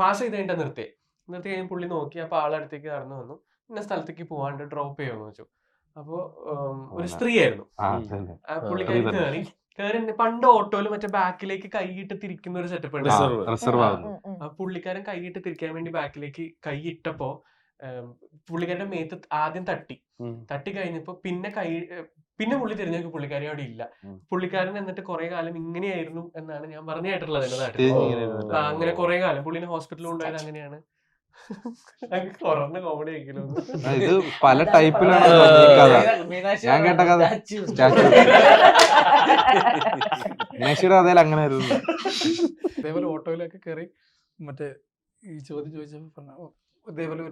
പാസ് ചെയ്ത് കഴിഞ്ഞാൽ നിർത്തി കഴിഞ്ഞ് പുള്ളി നോക്കി. അപ്പൊ ആളടുത്തേക്ക് നടന്നു വന്നു, ഇന്ന സ്ഥലത്തേക്ക് പോവാണ്ട് ഡ്രോപ്പ് ചെയ്യുമെന്ന് വെച്ചു. അപ്പോ ഒരു സ്ത്രീ ആയിരുന്നു. പുള്ളിക്കാരി കയറി പണ്ട് ഓട്ടോയില് മറ്റേ ബാക്കിലേക്ക് കൈയിട്ട് തിരിക്കുന്ന ഒരു സെറ്റപ്പ് ഉണ്ട്. പുള്ളിക്കാരൻ കൈയിട്ട് തിരിക്കാൻ വേണ്ടി ബാക്കിലേക്ക് കൈ ഇട്ടപ്പോ പുള്ളിക്കാരന്റെ മേത്ത് ആദ്യം തട്ടി കഴിഞ്ഞപ്പോ പിന്നെ പുള്ളി തിരിഞ്ഞു നോക്കി, പുള്ളിക്കാരി അവിടെ ഇല്ല. പുള്ളിക്കാരൻ എന്നിട്ട് കുറെ കാലം ഇങ്ങനെയായിരുന്നു എന്നാണ് ഞാൻ പറഞ്ഞു കേട്ടിട്ടുള്ളത് എന്റെ നാട്ടിൽ. അങ്ങനെ കുറെ കാലം പുള്ളിനെ ഹോസ്പിറ്റലിൽ കൊണ്ടുപോയത് അങ്ങനെയാണ്. കോമഡി ആയിരിക്കും. ഇത് പല ടൈപ്പിലാണ് ഞാൻ കേട്ട കഥ. മീനാക്ഷിയുടെ കഥയിൽ അങ്ങനെ ആയിരുന്നു. അതേപോലെ ഓട്ടോയിലൊക്കെ കയറി മറ്റേ ഈ ചോദ്യം ചോദിച്ചപ്പോ പറഞ്ഞു, ഇതേപോലെ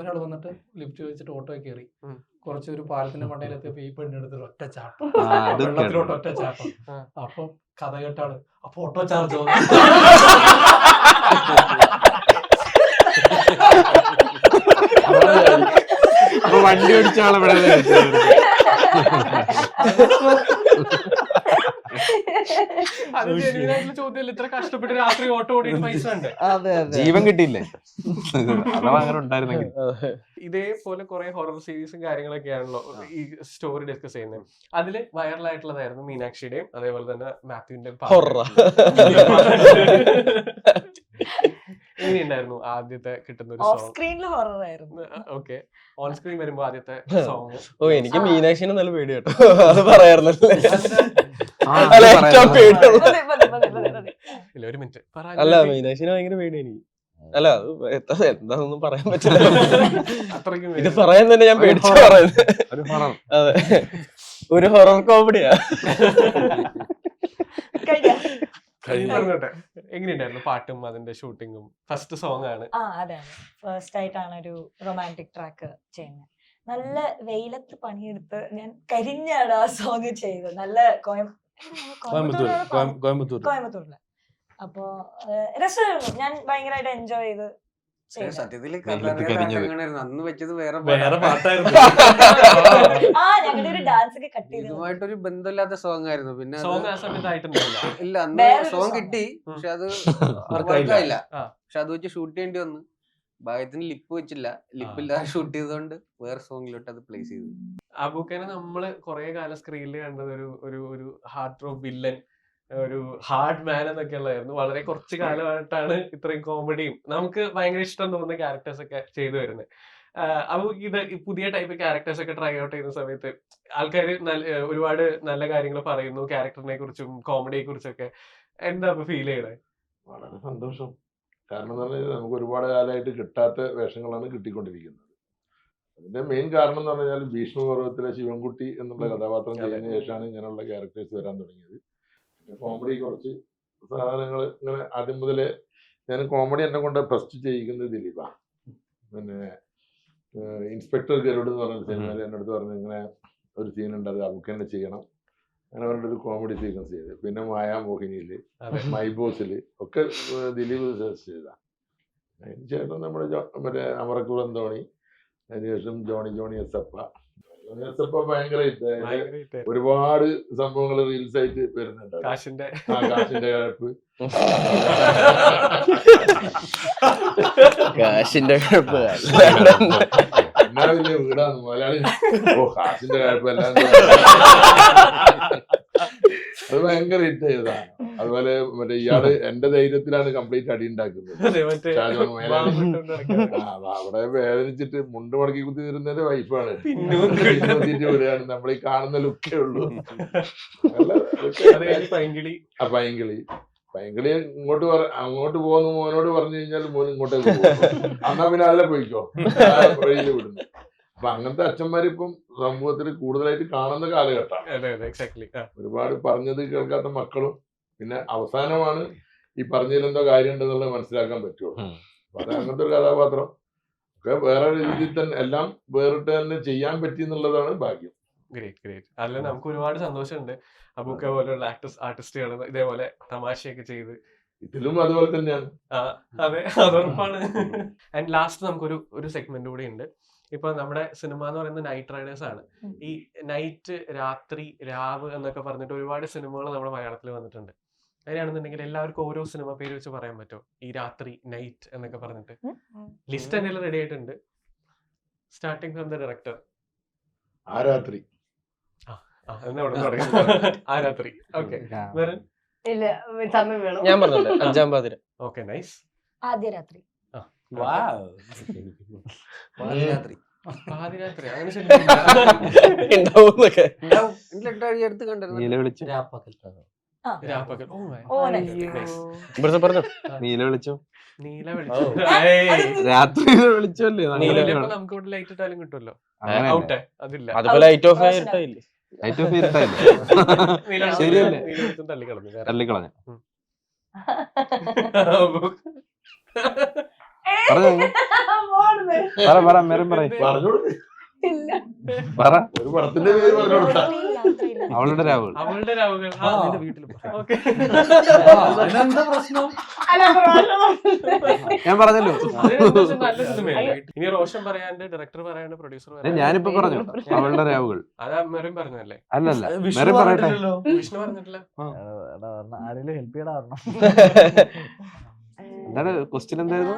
ഒരാൾ വന്നിട്ട് ലിഫ്റ്റ് ചോദിച്ചിട്ട് ഓട്ടോയിൽ കയറി കുറച്ചൊരു പാലത്തിന്റെ മണ്ടയിലെത്തിയപ്പോ ഈ പെണ്ണെടുത്ത് ഒറ്റ ചാട്ടം, വെള്ളത്തിലോട്ട് ഒറ്റ ചാട്ടം. അപ്പൊ കഥ കേട്ടാണ് അപ്പൊ ഓട്ടോ ചാർജ് അപ്പൊ വണ്ടി ഓടിച്ച ആളെവിടെ ചോദ്യം, ഇത്ര കഷ്ടപ്പെട്ട് രാത്രി ഓട്ടോ ഓടിയിട്ട് പൈസ ഉണ്ട്, ജീവൻ കിട്ടിയില്ലേ? അഥവാ അങ്ങനെ ഉണ്ടായിരുന്നെങ്കിൽ. ഇതേപോലെ കുറെ ഹൊറർ സീരീസും കാര്യങ്ങളൊക്കെയാണല്ലോ ഈ സ്റ്റോറി ഡിസ്കസ് ചെയ്യുന്നത്. അതില് വൈറലായിട്ടുള്ളതായിരുന്നു മീനാക്ഷിയുടെയും അതേപോലെ തന്നെ മാത്യുവിന്റെ. എങ്ങനെയുണ്ടായിരുന്നു ആദ്യത്തെ കിട്ടുന്ന ഒരു ഓഫ് സ്ക്രീനിൽ ഹൊറർ ആയിരുന്നു. ഓക്കെ, ഓൺ സ്ക്രീൻ വരുമ്പോ ആദ്യത്തെ സോങ്? ഓ, എനിക്ക് മീനാക്ഷിനെ നല്ല പേടി കേട്ടോ. അത് പറയാറുണ്ടല്ലേ? ഒരു മിനിറ്റ്. അല്ല, മീനാക്ഷിനെ ഭയങ്കര പേടി എനിക്ക്. അല്ല, അത് എന്താണെന്നൊന്നും പറയാൻ പറ്റില്ല. ഇത് പറയാൻ തന്നെ ഞാൻ പേടിച്ചു പറയുന്നത്. അതെ, ഒരു ഹൊറർ കോമഡിയാ. എങ്ങനെയുണ്ടായിരുന്നു പാട്ടും അതിന്റെ ഷൂട്ടിങ്ങും? ഫസ്റ്റ് സോങ് ആണ്. അതെ, ഫസ്റ്റ് ആയിട്ടാണ് ഒരു റൊമാൻറ്റിക് ട്രാക്ക് ചെയ്യുന്നത്. നല്ല വെയിലത്ത് പണിയെടുത്ത് ഞാൻ കരിഞ്ഞാണ് ആ സോങ് ചെയ്തത്. നല്ല കോയമ്പത്തൂരില്. അപ്പൊ രസമായിരുന്നു. ഞാൻ ഭയങ്കരമായിട്ട് എൻജോയ് ചെയ്ത്. സത്യത്തില് അന്ന് വെച്ചത് വേറെ ഞങ്ങളുടെ ഒരു ഡാൻസ് ഒക്കെ കട്ട് ചെയ്തു. ഇതുമായിട്ടൊരു ബന്ധമില്ലാത്ത സോങ് ആയിരുന്നു. പിന്നെ സോങ് ആ സമയത്തായിട്ടുണ്ടായില്ല. ഇല്ല, അന്ന് സോങ് കിട്ടി, പക്ഷെ അത് വർക്കായില്ല. പക്ഷെ അത് വെച്ച് ഷൂട്ട് ചെയ്യേണ്ടി വന്നു. ഭാഗ്യത്തിന് ലിപ്പ് വെച്ചില്ല, ലിപ്പില്ലാതെ ഷൂട്ട് ചെയ്തോണ്ട് വേറെ സോങ്ങിലോട്ട് അത് പ്ലേസ് ചെയ്തു. അബൂക്കനെ നമ്മള് കുറെ കാലം സ്ക്രീനിൽ കണ്ടത് ഒരു ഹാർട്ട് ഡ്രോപ്പ് വില്ലൻ, ഒരു ഹാർഡ് മാൻ എന്നൊക്കെ ഉള്ളതായിരുന്നു. വളരെ കുറച്ച് കാലമായിട്ടാണ് ഇത്രയും കോമഡിയും നമുക്ക് ഭയങ്കര ഇഷ്ടം തോന്നുന്ന ക്യാരക്ടേഴ്സ് ഒക്കെ ചെയ്തു വരുന്നത്. അപ്പൊ ഇത് പുതിയ ടൈപ്പ് ക്യാരക്ടേഴ്സ് ഒക്കെ ട്രൈ ഔട്ട് ചെയ്യുന്ന സമയത്ത് ആൾക്കാർ ഒരുപാട് നല്ല കാര്യങ്ങൾ പറയുന്നു ക്യാരക്ടറിനെ കുറിച്ചും കോമഡിയെ കുറിച്ചൊക്കെ. എന്താ ഫീൽ ചെയ്യണേ? വളരെ സന്തോഷം. കാരണം എന്ന് പറഞ്ഞാൽ നമുക്ക് ഒരുപാട് കാലമായിട്ട് കിട്ടാത്ത വേഷങ്ങളാണ് കിട്ടിക്കൊണ്ടിരിക്കുന്നത്. അതിന്റെ മെയിൻ കാരണം എന്ന് പറഞ്ഞാൽ ഭീഷ്മപർവത്തിലെ ശിവൻകുട്ടി എന്നുള്ള കഥാപാത്രം ചെയ്യുന്ന ശേഷമാണ് ഇങ്ങനെയുള്ള ക്യാരക്ടേഴ്സ് വരാൻ തുടങ്ങിയത്. കോമഡി കുറച്ച് സാധനങ്ങൾ ഇങ്ങനെ ആദ്യം മുതലേ ഞാൻ കോമഡി എന്നെ കൊണ്ട് ഫസ്റ്റ് ചെയ്യിക്കുന്നത് ദിലീപാണ്. പിന്നെ ഇൻസ്പെക്ടർ ഗരുഡ് എന്ന് പറഞ്ഞ സിനിമയിൽ എൻ്റെ അടുത്ത് പറഞ്ഞു ഇങ്ങനെ ഒരു സീനുണ്ട്, അത് അബുക്ക് തന്നെ ചെയ്യണം. അങ്ങനെ പറഞ്ഞൊരു കോമഡി സീക്വൻസ് ചെയ്ത്. പിന്നെ മായാമോഹിനിയില്, മൈ ബോസില് ഒക്കെ ദിലീപ് സജസ്റ്റ് ചെയ്തതാണ്. അതിന് ശേഷം നമ്മുടെ മറ്റേ അമരക്കുളം തോണി, അതിനുശേഷം ജോണി എസ് അപ്പ, ഇപ്പൊ ഭയങ്കര ഒരുപാട് സംഭവങ്ങൾ റീൽസ് ആയിട്ട് വരുന്നുണ്ട്. കാശിന്റെ കാശിന്റെ കഴപ്പ്, കാശിന്റെ കുഴപ്പം എന്നാ വലിയ വീടാണ് മലയാളി. ഓ കാശിന്റെ കഴപ്പ് എല്ലാം അത് ഭയങ്കര ഹിറ്റ് ചെയ്തതാണ്. അതുപോലെ മറ്റേ ഇയാള് എന്റെ ധൈര്യത്തിലാണ് കംപ്ലീറ്റ് അടി ഉണ്ടാക്കുന്നത്. ഷാജോൺ മേലാളി അവിടെ വേദനിച്ചിട്ട് മുണ്ട് മടക്കി കുത്തി തരുന്നത് വൈഫാണ്. കുത്തിയിട്ട് വിടുകയാണ്. നമ്മൾ ഈ കാണുന്ന ലുക്കേ ഉള്ളൂ. പൈങ്കിളി അങ്ങോട്ട് പോകുന്ന മോനോട് പറഞ്ഞു കഴിഞ്ഞാൽ മോൻ ഇങ്ങോട്ടേക്ക് പോകും. എന്നാ പിന്നെ അതിലെ പോയിക്കോ വഴിയിൽ വിടുന്നു. അപ്പൊ അങ്ങനത്തെ അച്ഛന്മാരിപ്പം സമൂഹത്തിൽ കൂടുതലായിട്ട് കാണുന്ന കാലഘട്ടമാണ്. ഒരുപാട് പറഞ്ഞത് കേൾക്കാത്ത മക്കളും പിന്നെ അവസാനമാണ് ഈ പറഞ്ഞതിലെന്തോ കാര്യമുണ്ടെന്നുള്ളത് മനസ്സിലാക്കാൻ പറ്റുള്ളൂ. അപ്പൊ അത് അങ്ങനത്തെ ഒരു കഥാപാത്രം ഒക്കെ വേറെ രീതിയിൽ തന്നെ എല്ലാം വേറിട്ട് തന്നെ ചെയ്യാൻ പറ്റി എന്നുള്ളതാണ് ഭാഗ്യം. ഗ്രേറ്റ്. അതിൽ നമുക്ക് ഒരുപാട് സന്തോഷമുണ്ട്. അബൂക്ക പോലെയുള്ള ആർട്ടിസ്റ്റുകൾ ഇതേപോലെ തമാശയൊക്കെ ചെയ്ത് ഇതിലും അതുപോലെ തന്നെയാണ്. അതെ, അതുറപ്പാണ്. ആൻഡ് ലാസ്റ്റ് നമുക്കൊരു സെഗ്മെന്റ് കൂടി ഉണ്ട്. ഇപ്പൊ നമ്മുടെ സിനിമ എന്ന് പറയുന്നത് നൈറ്റ് റൈഡേഴ്സ് ആണ്. ഈ നൈറ്റ്, രാത്രി, രാവ് എന്നൊക്കെ പറഞ്ഞിട്ട് ഒരുപാട് സിനിമകൾ നമ്മുടെ മലയാളത്തിൽ വന്നിട്ടുണ്ട്. അങ്ങനെയാണെന്നുണ്ടെങ്കിൽ എല്ലാവർക്കും ഓരോ സിനിമ പേര് വെച്ച് പറയാൻ പറ്റുമോ? ഈ രാത്രി, നൈറ്റ് എന്നൊക്കെ പറഞ്ഞിട്ട് ലിസ്റ്റ് എന്തെങ്കിലും റെഡി ആയിട്ടുണ്ട്. Starting from the director. ആ രാത്രി. ആ രാത്രി. ഓക്കെ, ഞാൻ പറഞ്ഞില്ല, 5-ാം പാതിര. Okay, nice. ആദ്യ രാത്രി. പാതിരാത്രി അങ്ങനെ എടുത്ത് കണ്ടിരുന്നു. നീല വിളിച്ചോ, നീല വെളിച്ചം. രാത്രി വിളിച്ചല്ലേ. നമുക്ക് ഇവിടെ ലൈറ്റ് ഇട്ടാലും കിട്ടുമല്ലോ. അതില്ല, അതിപ്പോ ലൈറ്റ് ഓഫ് ആയി ഇട്ടായില്ലേ. Light of ചെയ്തിട്ടല്ലേ. ശരിയല്ലേ, തള്ളിക്കളഞ്ഞ. പറ മെറും പറ. ഒരു പടത്തിന്റെ പേര് പറഞ്ഞു കൊടുത്ത അവളുടെ രാവുകൾ. ഞാൻ പറഞ്ഞല്ലോ. ഇനി റോഷൻ പറയാണ്ട്, ഡയറക്ടർ പറയാണ്ട്, പ്രൊഡ്യൂസർ ഞാനിപ്പോ പറഞ്ഞു അവളുടെ രാവുകൾ. അതാ മെറിൻ പറഞ്ഞല്ലേ? അല്ലല്ല, മെറിൻ പറയട്ടെ. വിഷ്ണു പറഞ്ഞിട്ടില്ല. ആരെങ്കിലും ഹെൽപ്പ് ചെയ്യടാ. എന്താണ് ക്വസ്റ്റ്യൻ? എന്തായിരുന്നു?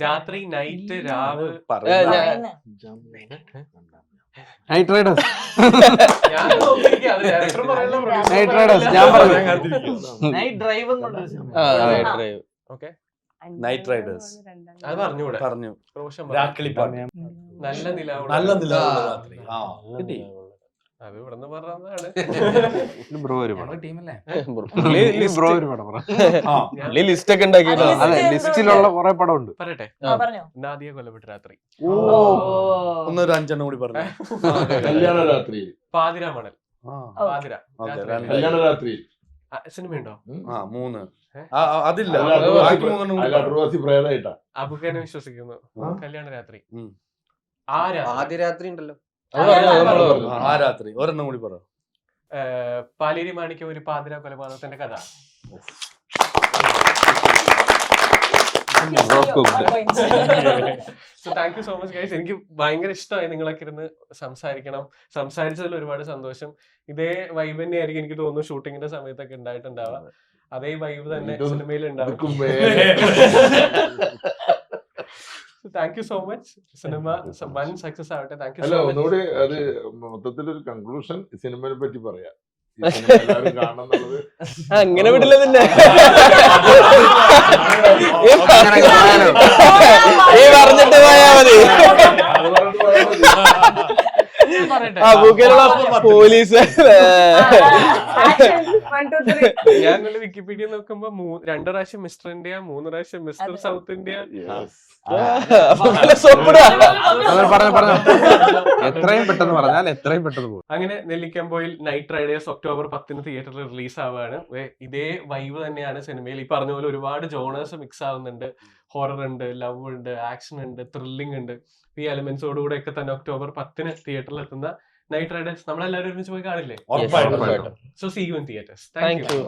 രാത്രി, നൈറ്റ്, രാവ്. Night Riders. നൈറ്റ് റൈഡേഴ്സ് ഞാൻ പറഞ്ഞു. Night drive. Okay, night Riders അത് പറഞ്ഞു. റോഷൻ നല്ല നിലാവുള്ള രാത്രി. അത് ഇവിടുന്ന് പറഞ്ഞതാണ്. ലിസ്റ്റ് ഒക്കെ ഉണ്ടാക്കി. ലിസ്റ്റിലുള്ള കുറെ പടം ഉണ്ട്. പറയട്ടെ. നാദിയ കൊല്ലപ്പെട്ട രാത്രി. ഒന്നൊരു 5 കൂടി പറഞ്ഞു. കല്യാണ രാത്രി. പാതിര മണൽ. പാതിര കല്യാണ രാത്രി സിനിമയുണ്ടോ? 3. അതില്ല, പ്രേതായിട്ടാ. അബുക്കനെ വിശ്വസിക്കുന്നു. കല്യാണ രാത്രി. ആദ്യ രാത്രി ഉണ്ടല്ലോ. ആ രാത്രി ഒരെണ്ണം കൂടി പറ. പാലേരി മാണിക്യം, ഒരു പാതിര കൊലപാതകത്തിന്റെ കഥ. Thank you so much guys. എനിക്ക് ഭയങ്കര ഇഷ്ടമായി നിങ്ങളൊക്കെ ഇരുന്ന് സംസാരിച്ചതിൽ ഒരുപാട് സന്തോഷം. ഇതേ വൈബ് തന്നെയായിരിക്കും എനിക്ക് തോന്നുന്നു ഷൂട്ടിങ്ങിന്റെ സമയത്തൊക്കെ ഉണ്ടായിട്ടുണ്ടാവുക. അതേ വൈബ് തന്നെ സിനിമയിൽ ഉണ്ടാവും. Thank you so much. Cinema വൻ സക്സസ് ആവട്ടെ. Thank you. അല്ല, ഒന്നുകൂടി അത് മൊത്തത്തിലൊരു കൺക്ലൂഷൻ സിനിമയെ പറ്റി പറയാം. എല്ലാവരും കാണണം എന്നുള്ളത്. അങ്ങനെ വിടില്ല നിന്നെ. ഈ പറഞ്ഞിട്ട് പോയാ മതി. പോലീസ് ഞാൻ വിക്കിപീഡിയ നോക്കുമ്പോ 2 പ്രാവശ്യം മിസ്റ്റർ ഇന്ത്യ, 3 പ്രാവശ്യം മിസ്റ്റർ സൗത്ത് ഇന്ത്യ. എത്രയും പെട്ടെന്ന് പറഞ്ഞാൽ എത്രയും പെട്ടെന്ന് പോകും. അങ്ങനെ നെല്ലിക്കമ്പോയിൽ നൈറ്റ് റൈഡേഴ്സ് ഒക്ടോബർ 10 തിയേറ്ററിൽ റിലീസ് ആവുകയാണ്. ഇതേ വൈബ് തന്നെയാണ് സിനിമയിൽ. ഈ പറഞ്ഞ പോലെ ഒരുപാട് ജോണേഴ്സ് മിക്സ് ആവുന്നുണ്ട്. ഹൊറർ ഉണ്ട്, ലവ് ഉണ്ട്, ആക്ഷൻ ഉണ്ട്, ത്രില്ലിംഗ് ഉണ്ട്. ഈ എലമെന്റ്സോടുകൂടെ ഒക്കെ തന്നെ ഒക്ടോബർ 10 തിയേറ്ററിൽ എത്തുന്ന നൈറ്റ് റൈഡേഴ്സ് നമ്മളെല്ലാവരും ഒരുമിച്ച് പോയി കാണില്ലേ? ഉറപ്പായിട്ടും. So see you in theatres. Thank U.